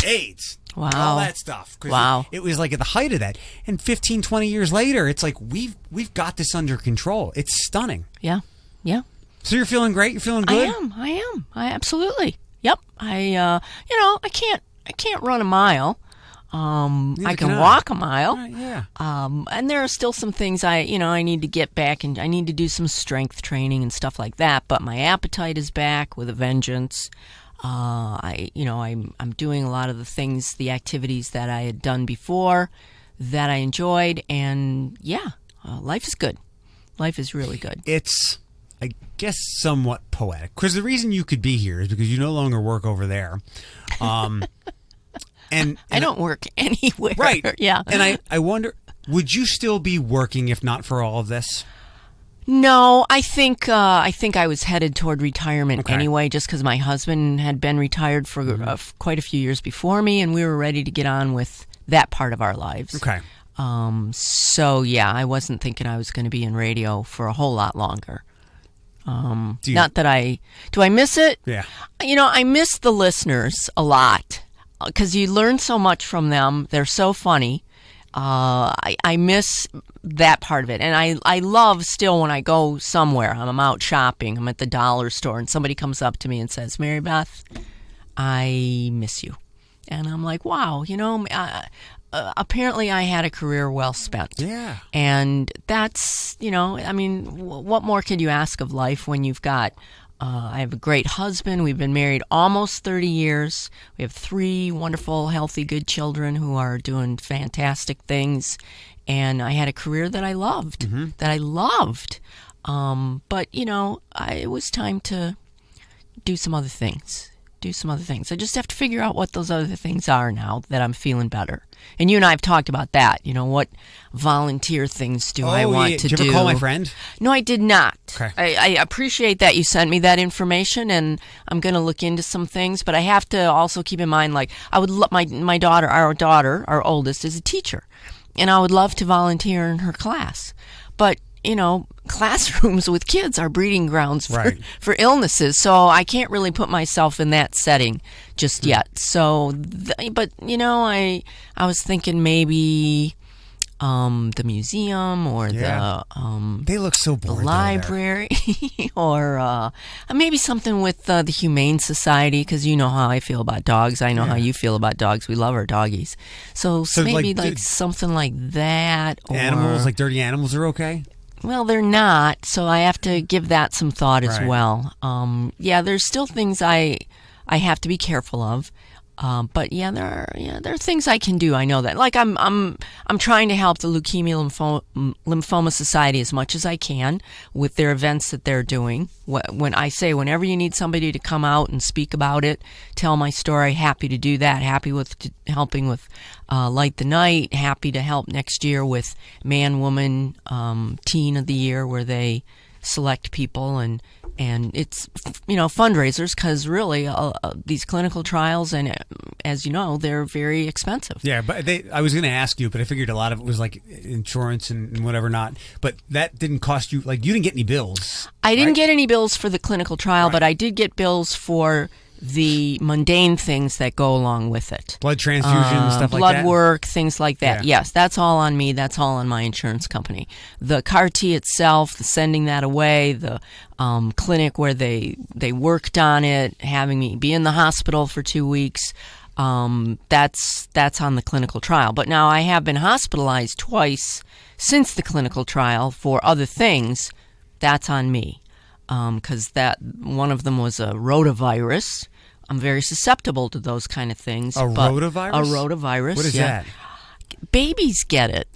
AIDS. Wow. All that stuff. Wow. It was like at the height of that. And 15, 20 years later, it's like we've got this under control. It's stunning. Yeah. Yeah. So you're feeling great? You're feeling good? I am. I absolutely. Yep. I can't run a mile. I can walk a mile. Right, yeah. And there are still some things I need to get back, and I need to do some strength training and stuff like that. But my appetite is back with a vengeance. I'm doing a lot of the things, the activities that I had done before that I enjoyed, and life is good. Life is really good. It's, I guess, somewhat poetic, because the reason you could be here is because you no longer work over there. And I don't work anywhere. Right. Yeah. And I wonder, would you still be working if not for all of this? No, I think I was headed toward retirement anyway, just because my husband had been retired for quite a few years before me, and we were ready to get on with that part of our lives. Okay. So yeah, I wasn't thinking I was going to be in radio for a whole lot longer. Not that do I miss it? Yeah. I miss the listeners a lot. because you learn so much from them. They're so funny. I miss that part of it. And I love still when I go somewhere, I'm out shopping, I'm at the dollar store, and somebody comes up to me and says, Mary Beth, I miss you. And I'm like, wow, apparently I had a career well spent. Yeah. And that's, what more could you ask of life when you've got, I have a great husband. We've been married almost 30 years. We have 3 wonderful, healthy, good children who are doing fantastic things. And I had a career that I loved, But, it was time to do some other things. I just have to figure out what those other things are now that I'm feeling better. And you and I have talked about that. What volunteer things do I want to do? Did you ever call my friend? No, I did not. Okay. I appreciate that you sent me that information, and I'm going to look into some things. But I have to also keep in mind, like, I would my daughter, our oldest, is a teacher, and I would love to volunteer in her class. But classrooms with kids are breeding grounds for illnesses, so I can't really put myself in that setting just yet. So, I was thinking maybe the museum or they look so bored, the library, or maybe something with the Humane Society, because you know how I feel about dogs. I know how you feel about dogs. We love our doggies. So maybe like something like that. Or, animals, like dirty animals, are okay? Well, they're not, so I have to give that some thought as well. There's still things I have to be careful of. But there are things I can do. I know that. Like I'm trying to help the Leukemia Lymphoma Society as much as I can with their events that they're doing. When I say whenever you need somebody to come out and speak about it, tell my story, happy to do that. Happy with helping with Light the Night. Happy to help next year with Man Woman Teen of the Year, where they select people and it's fundraisers, because really these clinical trials, and as you know, they're very expensive. Yeah, but I was going to ask you, but I figured a lot of it was like insurance and whatever not. But that didn't cost you, like, you didn't get any bills. I didn't get any bills for the clinical trial, but I did get bills for the mundane things that go along with it. Blood transfusion, stuff like that? Blood work, things like that. Yeah. Yes, that's all on me. That's all on my insurance company. The CAR-T itself, the sending that away, the clinic where they worked on it, having me be in the hospital for 2 weeks, that's on the clinical trial. But now I have been hospitalized twice since the clinical trial for other things. That's on me. Because that one of them was a rotavirus. I'm very susceptible to those kind of things. Rotavirus? A rotavirus. What is that? Babies get it.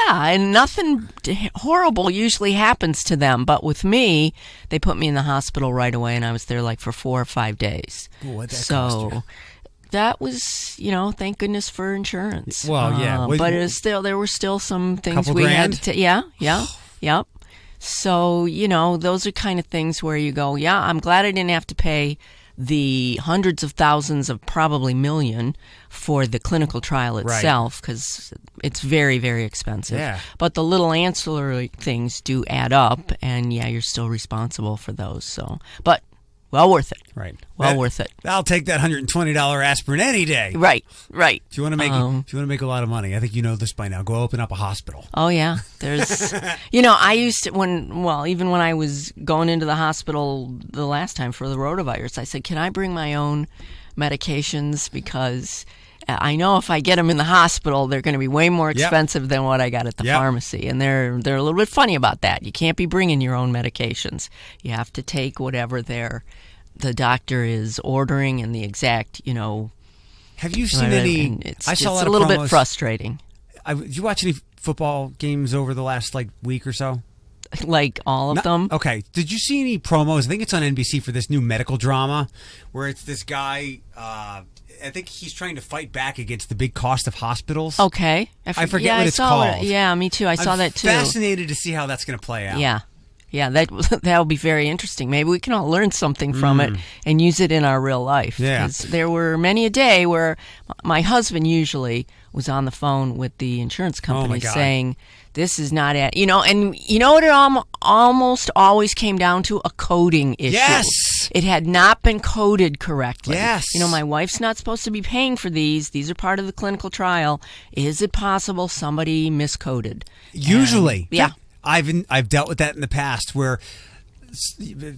And nothing horrible usually happens to them. But with me, they put me in the hospital right away, and I was there like for 4 or 5 days. Ooh, what'd that cost you? That was, thank goodness for insurance. Well, yeah. But there were still some things we grand? had to. Yep. So, those are kind of things where you go, I'm glad I didn't have to pay the hundreds of thousands of probably million for the clinical trial itself, because it's very, very expensive. Yeah. But the little ancillary things do add up, and you're still responsible for those. So, but well worth it. Right. Worth it. I'll take that $120 aspirin any day. Right. If you want to make a lot of money, I think you know this by now. Go open up a hospital. Oh yeah, there's. I used to even when I was going into the hospital the last time for the rotavirus, I said, "Can I bring my own medications? Because I know if I get them in the hospital, they're going to be way more expensive than what I got at the pharmacy." And they're a little bit funny about that. You can't be bringing your own medications. You have to take whatever the doctor is ordering and the exact, Have you seen any? I saw it's a little bit frustrating. Did you watch any football games over the last week or so? Like all of them? Okay. Did you see any promos? I think it's on NBC for this new medical drama where it's this guy. I think he's trying to fight back against the big cost of hospitals. Okay. I forget what it's called. Yeah, me too. I saw that too. Fascinated to see how that's going to play out. Yeah, that'll be very interesting. Maybe we can all learn something from it and use it in our real life. Yeah. 'Cause there were many a day where my husband usually was on the phone with the insurance company saying, "This is not and you know what it almost always came down to? A coding issue." Yes. It had not been coded correctly. Yes. You know, my wife's not supposed to be paying for these. These are part of the clinical trial. Is it possible somebody miscoded? Usually. Yeah. I've dealt with that in the past where,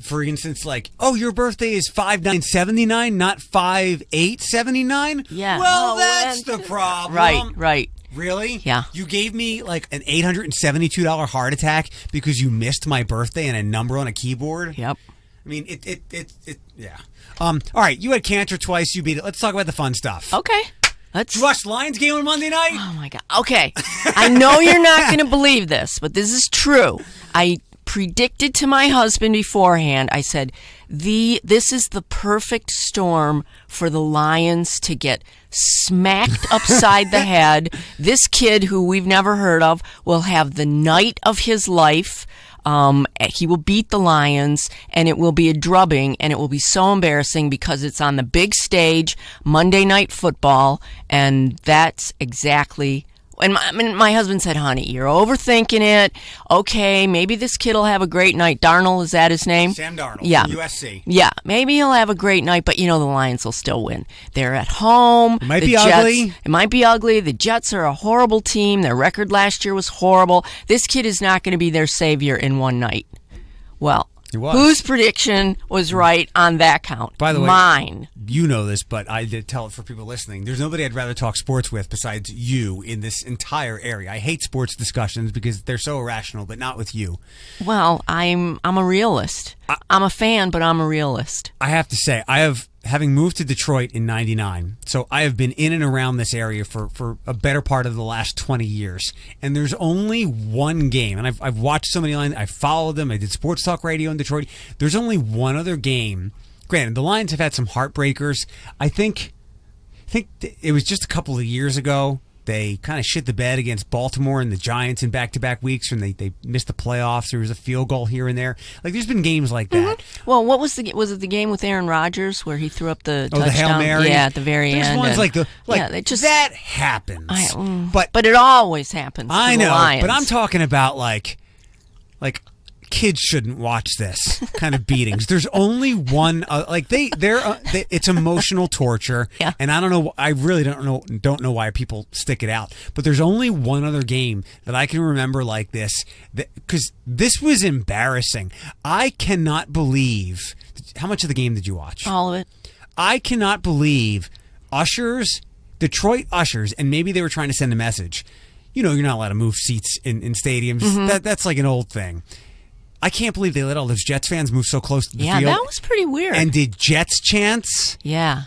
for instance, like, oh, your birthday is 5/9/79, not 5/8/79. Yeah. Well, that's the problem. Right. Really? Yeah. You gave me like an $872 heart attack because you missed my birthday and a number on a keyboard. Yep. I mean, yeah. All right, you had cancer twice. You beat it. Let's talk about the fun stuff. Okay. Did you watch the Lions game on Monday night? Oh my God. Okay. I know you're not going to believe this, but this is true. I predicted to my husband beforehand. I said, this is the perfect storm for the Lions to get smacked upside the head. This kid who we've never heard of will have the night of his life. He will beat the Lions, and it will be a drubbing, and it will be so embarrassing because it's on the big stage, Monday Night Football, and that's exactly. And my husband said, honey, you're overthinking it. Okay, maybe this kid will have a great night. Darnold, is that his name? Sam Darnold, yeah. from USC. Yeah, maybe he'll have a great night, but the Lions will still win. They're at home. It might be ugly. It might be ugly. The Jets are a horrible team. Their record last year was horrible. This kid is not going to be their savior in one night. Well, whose prediction was right on that count? By the way, mine. You know this, but I did tell it for people listening. There's nobody I'd rather talk sports with besides you in this entire area. I hate sports discussions because they're so irrational, but not with you. Well, I'm a realist. I'm a fan, but I'm a realist. I have to say, having moved to Detroit in '99, so I have been in and around this area for a better part of the last 20 years. And there's only one game, and I've watched so many lines. I followed them. I did sports talk radio in Detroit. There's only one other game. Granted, the Lions have had some heartbreakers. I think it was just a couple of years ago. They kind of shit the bed against Baltimore and the Giants in back-to-back weeks when they missed the playoffs. There was a field goal here and there. Like, there's been games like that. Mm-hmm. Well, was it the game with Aaron Rodgers where he threw up the touchdown? The Hail Mary? Yeah, at the very there's end. There's ones that happens. But it always happens. I know, the Lions. but I'm talking about like kids shouldn't watch this kind of beatings. There's only one, it's emotional torture, yeah. And I don't know. I really don't know why people stick it out. But there's only one other game that I can remember like this, because this was embarrassing. I cannot believe. How much of the game did you watch? All of it. I cannot believe Detroit Ushers, and maybe they were trying to send a message. You're not allowed to move seats in stadiums. Mm-hmm. That's like an old thing. I can't believe they let all those Jets fans move so close to the field. Yeah, that was pretty weird. And did Jets chants? Yeah.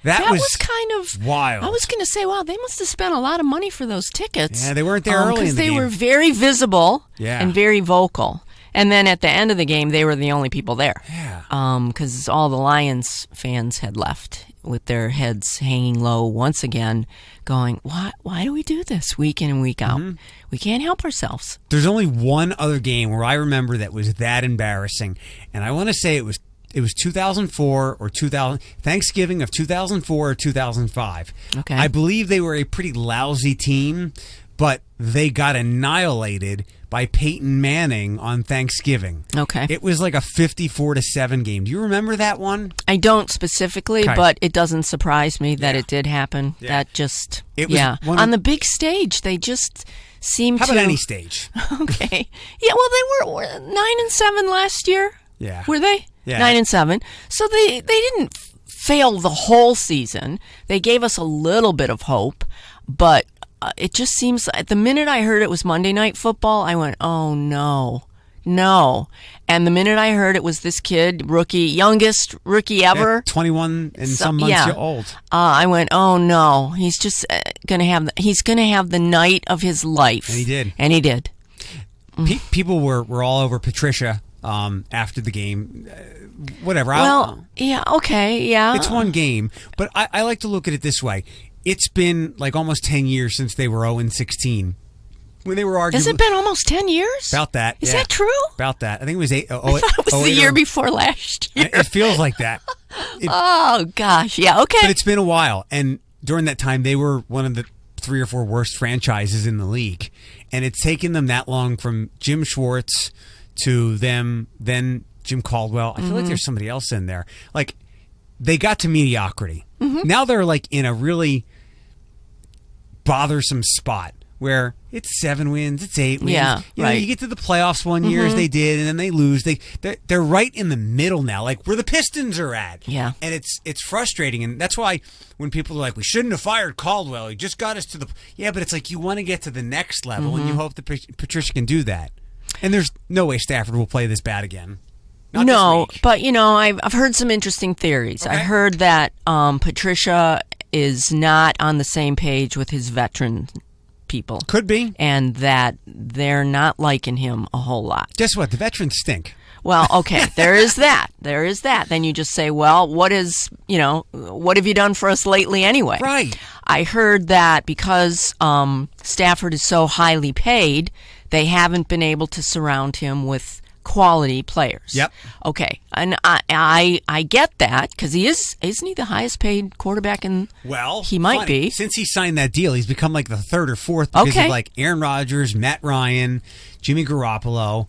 That was kind of wild. I was going to say, wow, they must have spent a lot of money for those tickets. Yeah, they weren't there early in the game. Because they were very visible Yeah. and very vocal. And then at the end of the game, they were the only people there. Yeah. Because all the Lions fans had left with their heads hanging low once again, going, why do we do this week in and week out? Mm-hmm. We can't help ourselves. There's only one other game where I remember that was that embarrassing, and I want to say it was 2004 or 2000, Thanksgiving of 2004 or 2005. Okay. I believe they were a pretty lousy team, but they got annihilated by Peyton Manning on Thanksgiving. Okay. It was like a 54-7 game. Do you remember that one? I don't specifically, Okay. but it doesn't surprise me that Yeah. it did happen. Yeah. That just, It was one of- on the big stage, they just seemed How to... about any stage? Okay. Yeah, well, they were 9-7 last year. Yeah. Were they? Yeah. 9-7. So they didn't fail the whole season. They gave us a little bit of hope, but it just seems, at the minute I heard it was Monday Night Football, I went, oh, no. And the minute I heard it was this kid, youngest rookie ever. 21 and some months old. I went, oh, no. He's just going to have the night of his life. And he did. Mm-hmm. People were all over Patricia after the game. Whatever. Yeah, okay, yeah. It's one game, but I like to look at it this way. It's been like almost 10 years since they were 0-16. When they were arguing. Has it been almost 10 years? About that. Is that true? About that. I think it was 8. I thought it was the year before last year. It feels like that. Oh, gosh. Yeah, okay. But it's been a while. And during that time, they were one of the 3 or 4 worst franchises in the league. And it's taken them that long from Jim Schwartz to them then Jim Caldwell. I feel like there's somebody else in there. Like, they got to mediocrity. Now they're like in a really bothersome spot where it's 7 wins, it's 8 wins. Yeah, you know, you get to the playoffs one year as they did, and then they lose. They're right in the middle now, like where the Pistons are at. Yeah. And it's frustrating, and that's why when people are like, we shouldn't have fired Caldwell, he just got us to the... Yeah, but it's like you want to get to the next level, and you hope that Patricia can do that. And there's no way Stafford will play this bad again. Not no, this week. but, you know, I've heard some interesting theories. Okay. I heard that Patricia is not on the same page with his veteran people. Could be. And that they're not liking him a whole lot. Guess what? The veterans stink. Well, okay, there is that. There is that. Then you just say, well, what have you done for us lately anyway? Right. I heard that because Stafford is so highly paid, they haven't been able to surround him with quality players. Yep. Okay, and I get that because isn't he the highest paid quarterback in? Well, he might funny. be. Since he signed that deal, he's become like the third or fourth because of like Aaron Rodgers, Matt Ryan, Jimmy Garoppolo.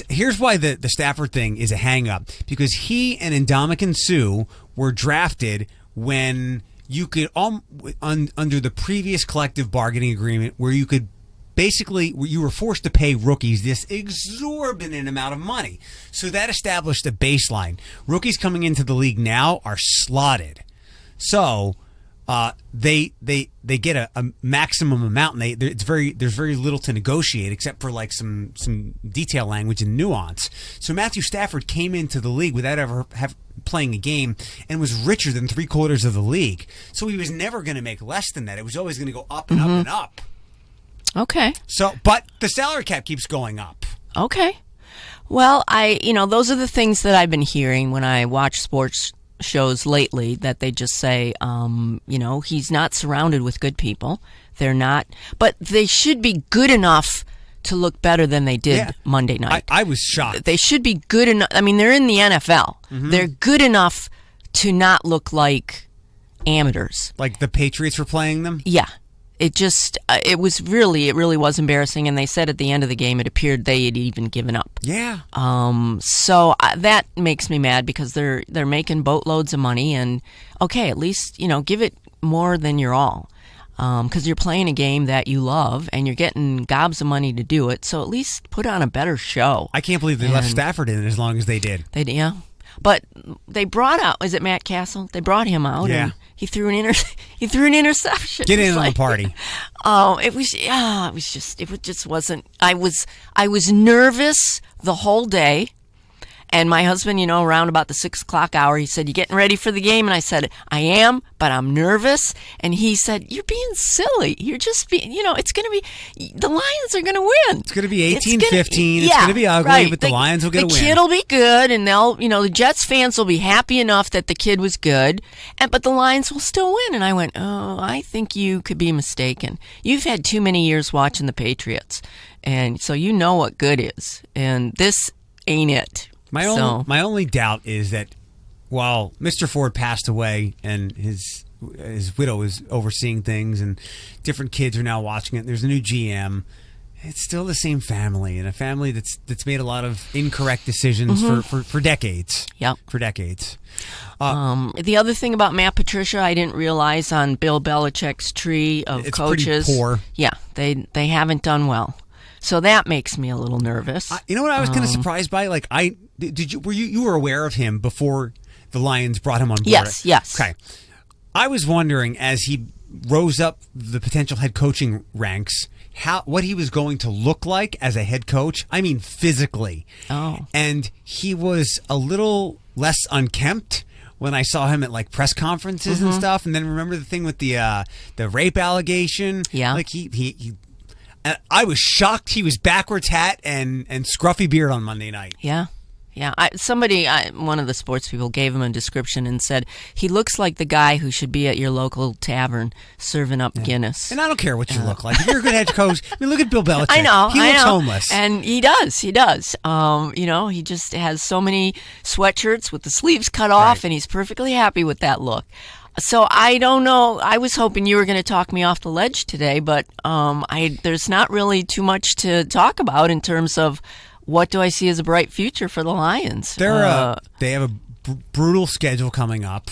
Here's why the Stafford thing is a hang-up. Because he and Ndamukong Suh were drafted when you could, under the previous collective bargaining agreement, where you could basically, you were forced to pay rookies this exorbitant amount of money. So that established a baseline. Rookies coming into the league now are slotted. So they get a maximum amount, and there's very little to negotiate except for like some detail language and nuance. So Matthew Stafford came into the league without ever playing a game and was richer than 3/4 of the league. So he was never going to make less than that. It was always going to go up and up and up. Okay. So, but the salary cap keeps going up. Okay. Well, those are the things that I've been hearing when I watch sports shows lately, that they just say, he's not surrounded with good people. They're not, but they should be good enough to look better than they did Monday night. I was shocked. They should be good enough. I mean, they're in the NFL. They're good enough to not look like amateurs. Like the Patriots were playing them? Yeah. It really was embarrassing, and they said at the end of the game it appeared they had even given up. Yeah. So that makes me mad because they're making boatloads of money, and okay, at least give it more than your all, because you're playing a game that you love and you're getting gobs of money to do it. So at least put on a better show. I can't believe they left Stafford in as long as they did. But they brought out, is it Matt Castle? They brought him out. Yeah. And he threw an interception. Get in on the party. It just wasn't. I was nervous the whole day. And my husband, around about the 6 o'clock hour, he said, "You getting ready for the game?" And I said, "I am, but I'm nervous." And he said, "You're being silly. You're just being, it's going to be, the Lions are going to win. It's going to be 18-15. It's going to be ugly, but the Lions will get a win. The kid will be good, and they'll, the Jets fans will be happy enough that the kid was good, but the Lions will still win." And I went, "Oh, I think you could be mistaken. You've had too many years watching the Patriots, and so you know what good is, and this ain't it." My only doubt is that while Mr. Ford passed away and his widow is overseeing things and different kids are now watching it, there's a new GM, it's still the same family, and a family that's made a lot of incorrect decisions for decades. Yep. For decades. The other thing about Matt Patricia I didn't realize on Bill Belichick's tree of coaches. Pretty poor. Yeah, they haven't done well. So that makes me a little nervous. You know what I was kind of surprised by? Like, were you aware of him before the Lions brought him on board? Yes. Okay. I was wondering, as he rose up the potential head coaching ranks, what he was going to look like as a head coach. I mean, physically. Oh. And he was a little less unkempt when I saw him at like press conferences and stuff. And then remember the thing with the rape allegation? Yeah. Like he I was shocked he was backwards hat and scruffy beard on Monday night. Yeah. One of the sports people gave him a description and said, he looks like the guy who should be at your local tavern serving up Guinness. And I don't care what you look like. If you're a good head coach, I mean, look at Bill Belichick. I know. He looks homeless. And he does. He just has so many sweatshirts with the sleeves cut off, and he's perfectly happy with that look. So I don't know. I was hoping you were going to talk me off the ledge today, but there's not really too much to talk about in terms of what do I see as a bright future for the Lions? They have a brutal schedule coming up,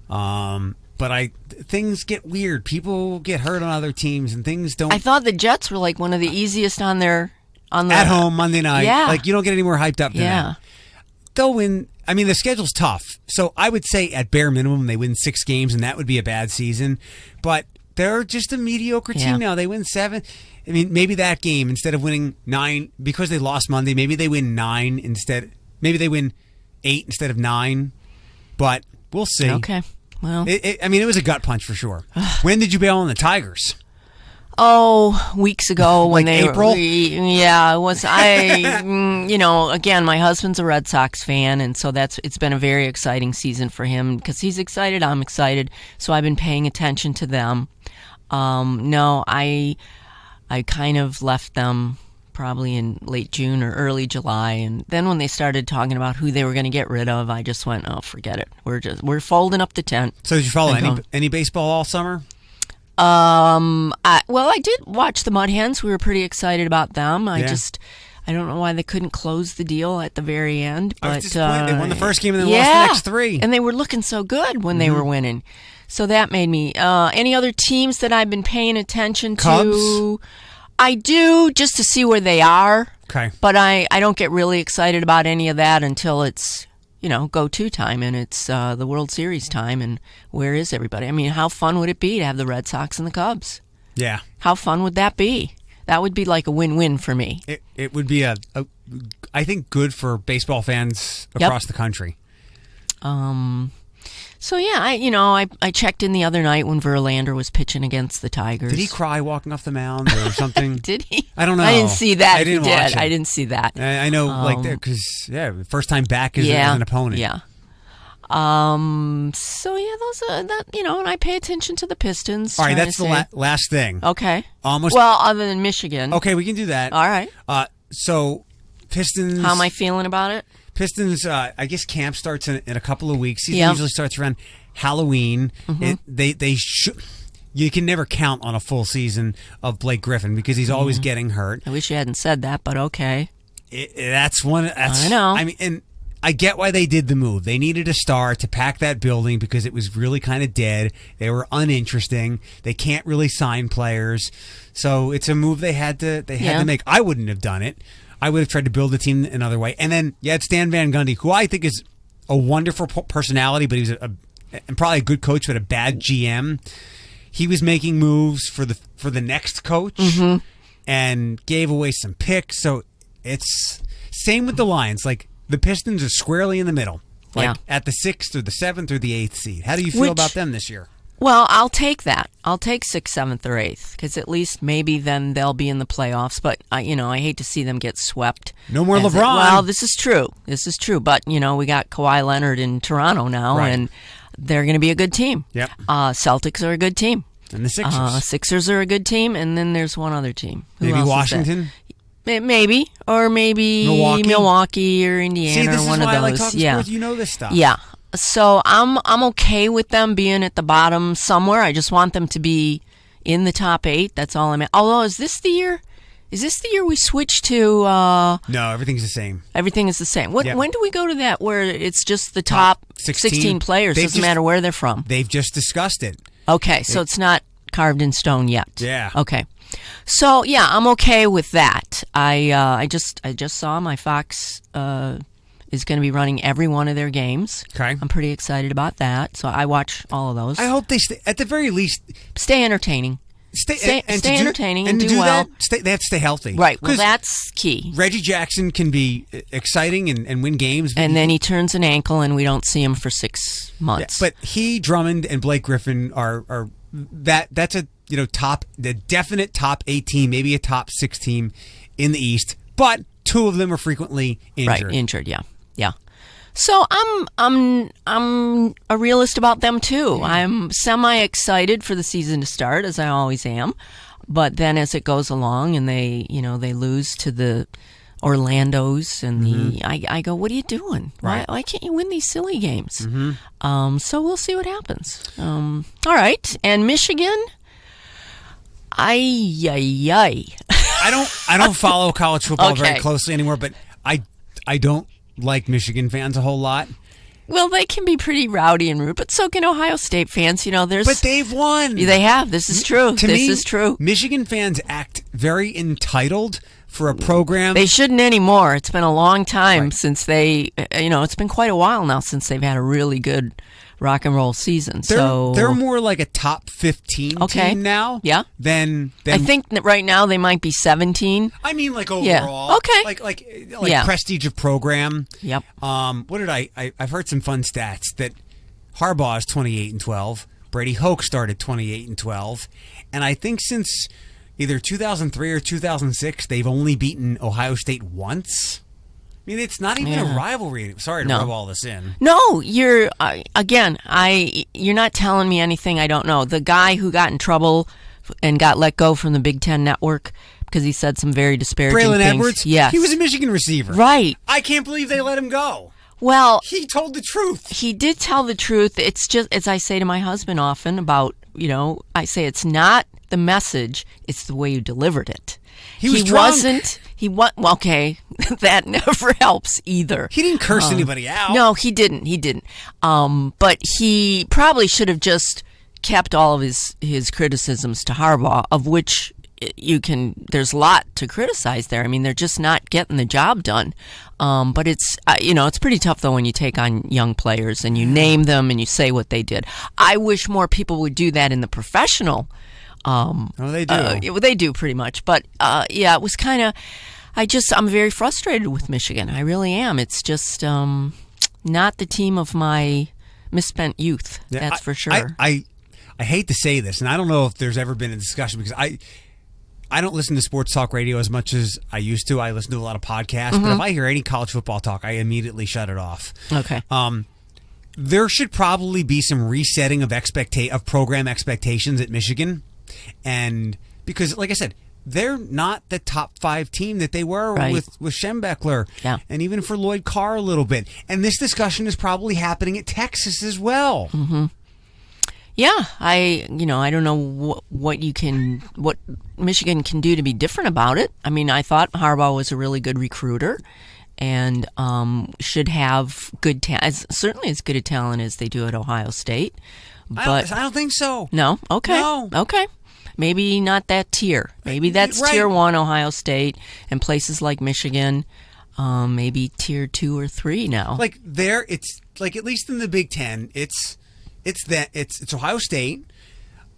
but things get weird. People get hurt on other teams, and things don't. I thought the Jets were like one of the easiest on the at home Monday night. Yeah. Like you don't get any more hyped up than that. They'll win. I mean, the schedule's tough, so I would say at bare minimum they win 6 games, and that would be a bad season. But they're just a mediocre team now. They win 7. I mean, maybe that game, instead of winning 9, because they lost Monday, maybe they win 9 instead. Maybe they win 8 instead of 9. But we'll see. Okay. Well, it was a gut punch for sure. When did you bail on the Tigers? Oh, weeks ago when like April? Yeah, it was. Again, my husband's a Red Sox fan, and so it's been a very exciting season for him because he's excited. I'm excited, so I've been paying attention to them. No, I kind of left them probably in late June or early July, and then when they started talking about who they were going to get rid of, I just went, oh, forget it. We're folding up the tent. So did you follow any baseball all summer? I did watch the Mud Hens. We were pretty excited about them. I don't know why they couldn't close the deal at the very end. But they won the first game and then lost the next 3. And they were looking so good when they were winning. So that made me. Any other teams that I've been paying attention to? Cubs? I do, just to see where they are. Okay. But I don't get really excited about any of that until it's go-to time, and it's the World Series time, and where is everybody? I mean, how fun would it be to have the Red Sox and the Cubs? Yeah. How fun would that be? That would be like a win-win for me. It would be I think, good for baseball fans across the country. So, yeah, I checked in the other night when Verlander was pitching against the Tigers. Did he cry walking off the mound or something? Did he? I don't know. I didn't see that. I didn't watch it. I didn't see that. I know, because, first time back as an opponent. Yeah. So, yeah, those are that, and I pay attention to the Pistons. All right, that's the last thing. Okay. Almost. Well, other than Michigan. Okay, we can do that. All right. So, Pistons. How am I feeling about it? Pistons, I guess camp starts in a couple of weeks. Season usually starts around Halloween. Mm-hmm. You can never count on a full season of Blake Griffin because he's always getting hurt. I wish you hadn't said that, but okay. I know. I mean, and I get why they did the move. They needed a star to pack that building because it was really kind of dead. They were uninteresting. They can't really sign players, so it's a move they had to make. I wouldn't have done it. I would have tried to build a team another way. And then you had Stan Van Gundy, who I think is a wonderful personality, but he's and probably a good coach, but a bad GM. He was making moves for the next coach and gave away some picks. So it's same with the Lions. Like the Pistons are squarely in the middle, like at the 6th or the 7th or the 8th seed. How do you feel about them this year? Well, I'll take that. I'll take 6th, 7th, or 8th because at least maybe then they'll be in the playoffs. But I hate to see them get swept. No more LeBron. Well, this is true. But we got Kawhi Leonard in Toronto now, and they're going to be a good team. Yep. Celtics are a good team. And the Sixers. Sixers are a good team, and then there's one other team. Maybe Washington. Maybe Milwaukee or Indiana. See, this or one is why of those. I like talking sports. You know this stuff. Yeah. So I'm okay with them being at the bottom somewhere. I just want them to be in the top 8. That's all I'm at. Although, is this the year we switch to? No, everything's the same. Everything is the same. When do we go to that where it's just the top 16 players? Doesn't matter where they're from. They've just discussed it. Okay, so it's not carved in stone yet. Yeah. Okay. So yeah, I'm okay with that. I just saw my Fox is going to be running every one of their games. Okay. I'm pretty excited about that. So I watch all of those. I hope they stay, at the very least, stay entertaining. Stay entertaining and do well. They have to stay healthy. Right. Well, that's key. Reggie Jackson can be exciting and win games. And then he turns an ankle and we don't see him for 6 months. Yeah, but Drummond, and Blake Griffin are that's a the definite top 8 team, maybe a top 6 team in the East. But 2 of them are frequently injured. Right, injured, yeah. So I'm a realist about them too. I'm semi excited for the season to start, as I always am. But then as it goes along and they lose to the Orlandos and I go, what are you doing? Right. Why can't you win these silly games? So we'll see what happens. All right, and Michigan. I don't follow college football very closely anymore, but I don't like Michigan fans a whole lot. Well, they can be pretty rowdy and rude, but so can Ohio State fans. You know, But they've won. They have. This is true. This is true. Michigan fans act very entitled for a program. They shouldn't anymore. It's been a long time since it's been quite a while now since they've had a really good rock and roll season. They're more like a top 15 team now. Yeah. Than I think that right now they might be 17. I mean, like overall. Yeah. Okay. Like prestige of program. Yep. What did I've heard some fun stats that Harbaugh is 28-12. Brady Hoke started 28-12, and I think since either 2003 or 2006 they've only beaten Ohio State once. I mean, it's not even a rivalry. Sorry to rub all this in. No, you're not telling me anything I don't know. The guy who got in trouble and got let go from the Big Ten Network because he said some very disparaging Braylon things. Edwards? Yes. He was a Michigan receiver. Right. I can't believe they let him go. Well, he told the truth. He did tell the truth. It's just, as I say to my husband often about, I say it's not the message, it's the way you delivered it. He was drunk. Okay, that never helps either. He didn't curse anybody out. No, he didn't. But he probably should have just kept all of his criticisms to Harbaugh, of which there's a lot to criticize there. I mean, they're just not getting the job done. But it's pretty tough though when you take on young players and you name them and you say what they did. I wish more people would do that in the professional. They do. They do pretty much. But it was kind of. I'm very frustrated with Michigan. I really am. It's just not the team of my misspent youth. Yeah, that's for sure. I hate to say this, and I don't know if there's ever been a discussion because I don't listen to sports talk radio as much as I used to. I listen to a lot of podcasts, but if I hear any college football talk, I immediately shut it off. Okay. There should probably be some resetting of program expectations at Michigan, and because, like I said, they're not the top 5 team that they were with Schembechler, and even for Lloyd Carr a little bit. And this discussion is probably happening at Texas as well. Mm-hmm. Yeah, I don't know what Michigan can do to be different about it. I mean, I thought Harbaugh was a really good recruiter and should have good talent, certainly as good a talent as they do at Ohio State. But I don't think so. No? Okay. No. Okay. Maybe not that tier. Maybe that's tier 1 Ohio State and places like Michigan. Maybe tier 2 or 3 now. Like there, it's like at least in the Big Ten, it's Ohio State,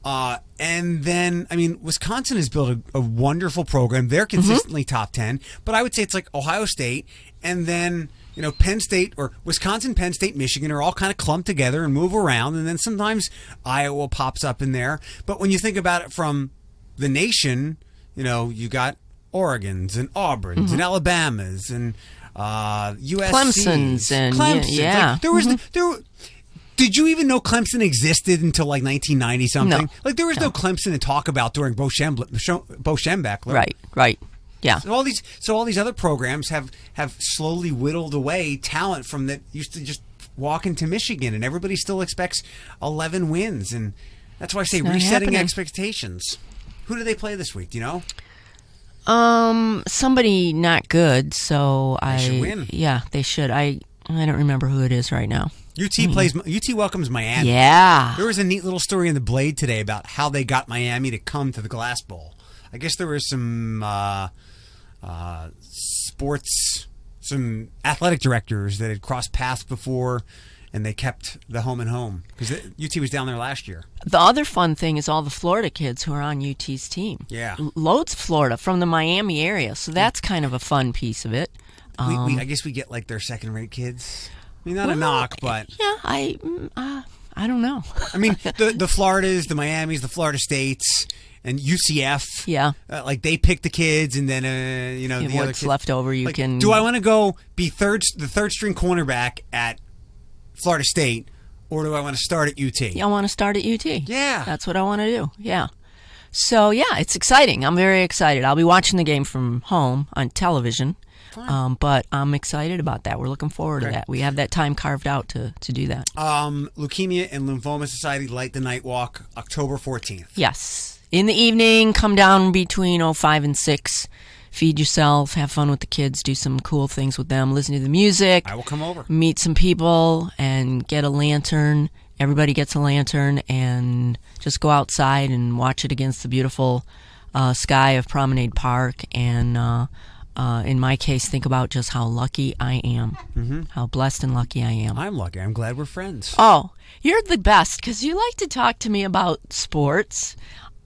and then Wisconsin has built a wonderful program. They're consistently top 10, but I would say it's like Ohio State, and then Penn State or Wisconsin, Penn State, Michigan are all kind of clumped together and move around, and then sometimes Iowa pops up in there. But when you think about it from the nation, you got Oregons and Auburns and Alabamas and USC's, Clemson's, and Clemson. Like, did you even know Clemson existed until like 1990 something? No. Like there was no Clemson to talk about during Bo Schembechler. Right. Yeah. So all these other programs have slowly whittled away talent from that used to just walk into Michigan, and everybody still expects 11 wins, and that's why I say resetting expectations. Who do they play this week? Do you know? Somebody not good. So they should win. Yeah, they should. I don't remember who it is right now. UT welcomes Miami. Yeah. There was a neat little story in the Blade today about how they got Miami to come to the Glass Bowl. I guess there was some some athletic directors that had crossed paths before, and they kept the home and home because UT was down there last year. The other fun thing is all the Florida kids who are on UT's team. Yeah. Loads of Florida from the Miami area, so that's kind of a fun piece of it. I guess we get like their second-rate kids. I mean, not a knock, but yeah, I don't know. I mean, the Floridas, the Miamis, the Florida States, and UCF. Yeah, like they pick the kids, and then the what's other kids, left over, you can. Do I want to go be the third string cornerback at Florida State, or do I want to start at UT? Yeah, I want to start at UT. Yeah, that's what I want to do. Yeah. So yeah, it's exciting. I'm very excited. I'll be watching the game from home on television. But I'm excited about that. We're looking forward to that. We have that time carved out to do that. Leukemia and Lymphoma Society Light the Night Walk, October 14th. Yes. In the evening, come down between 5 and 6. feed yourself, have fun with the kids, do some cool things with them, listen to the music. I will come over. Meet some people and get a lantern. Everybody gets a lantern and just go outside and watch it against the beautiful sky of Promenade Park. And in my case, think about just how lucky I am, how blessed and lucky I am. I'm lucky. I'm glad we're friends. Oh, you're the best because you like to talk to me about sports.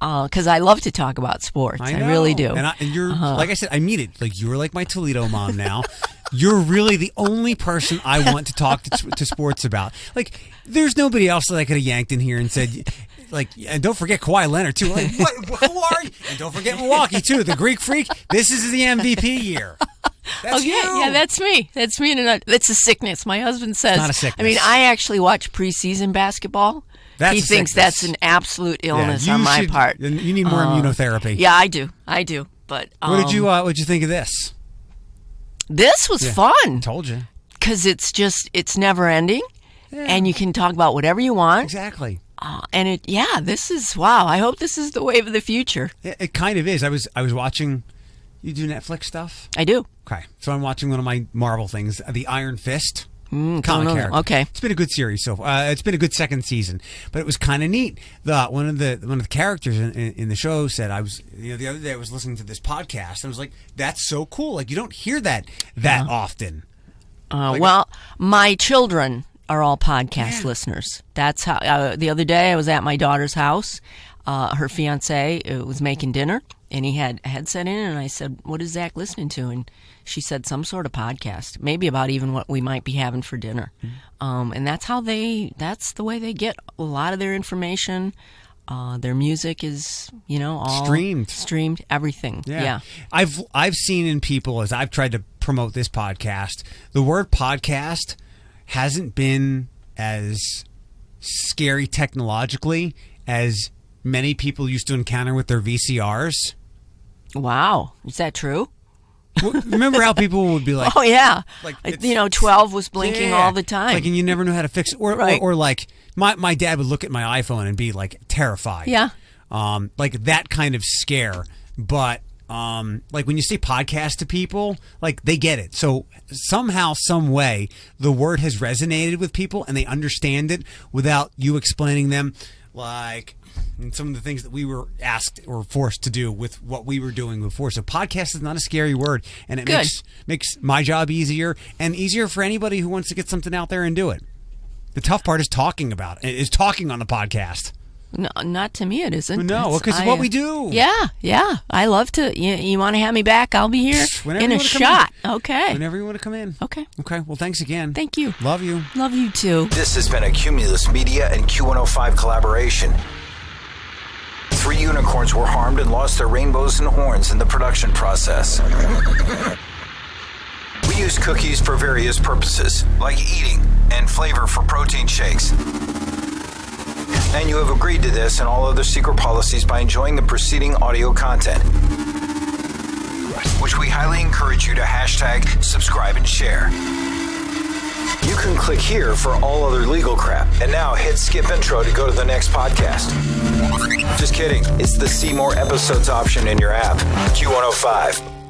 Because I love to talk about sports. I really do. And you're, like I said, I mean it. Like, you're like my Toledo mom now. You're really the only person I want to talk to sports about. Like, there's nobody else that I could have yanked in here and said, like, and don't forget Kawhi Leonard, too. Like, what? Who are you? And don't forget Milwaukee, too. The Greek Freak. This is the MVP year. That's you. Yeah, that's me. That's me. It's a sickness. My husband says. It's not a sickness. I mean, I actually watch preseason basketball. He thinks that's an absolute illness on my part. You need more immunotherapy. Yeah, I do. But what did you think of this? This was fun. Told you. Because it's never ending, and you can talk about whatever you want. Exactly. And this is wow. I hope this is the wave of the future. It kind of is. I was watching. You do Netflix stuff? I do. Okay, so I'm watching one of my Marvel things, the Iron Fist. Comic character. Okay, it's been a good series so far. It's been a good second season, but it was kind of neat. One of the characters in the show said, "I was the other day I was listening to this podcast and I was like, that's so cool. Like you don't hear that often." Well, my children are all podcast listeners. That's how. The other day I was at my daughter's house. Her fiance was making dinner, and he had a headset in, and I said, "What is Zach listening to?" And she said some sort of podcast, maybe about even what we might be having for dinner. And that's the way they get a lot of their information. Their music is, all streamed, everything. Yeah. I've seen in people, as I've tried to promote this podcast, the word podcast hasn't been as scary technologically as many people used to encounter with their VCRs. Wow. Is that true? Remember how people would be like, oh yeah, like 12 was blinking all the time, like, and you never knew how to fix it, or like my dad would look at my iPhone and be like terrified, like that kind of scare. But like when you say podcast to people, like they get it. So somehow, some way, the word has resonated with people and they understand it without you explaining them, like. And some of the things that we were asked or forced to do with what we were doing before. So podcast is not a scary word, and it makes my job easier and easier for anybody who wants to get something out there and do it. The tough part is talking about it, is talking on the podcast. No, not to me it isn't. No, because it's what we do. Yeah. I love to. You want to have me back? I'll be here in a shot. Okay. Whenever you want to come in. Okay. Well, thanks again. Thank you. Love you. Love you too. This has been a Cumulus Media and Q105 collaboration. 3 unicorns were harmed and lost their rainbows and horns in the production process. We use cookies for various purposes, like eating and flavor for protein shakes. And you have agreed to this and all other secret policies by enjoying the preceding audio content, which we highly encourage you to hashtag, subscribe, and share. You can click here for all other legal crap, and now hit skip intro to go to the next podcast. Just kidding. It's the see more episodes option in your app. Q105.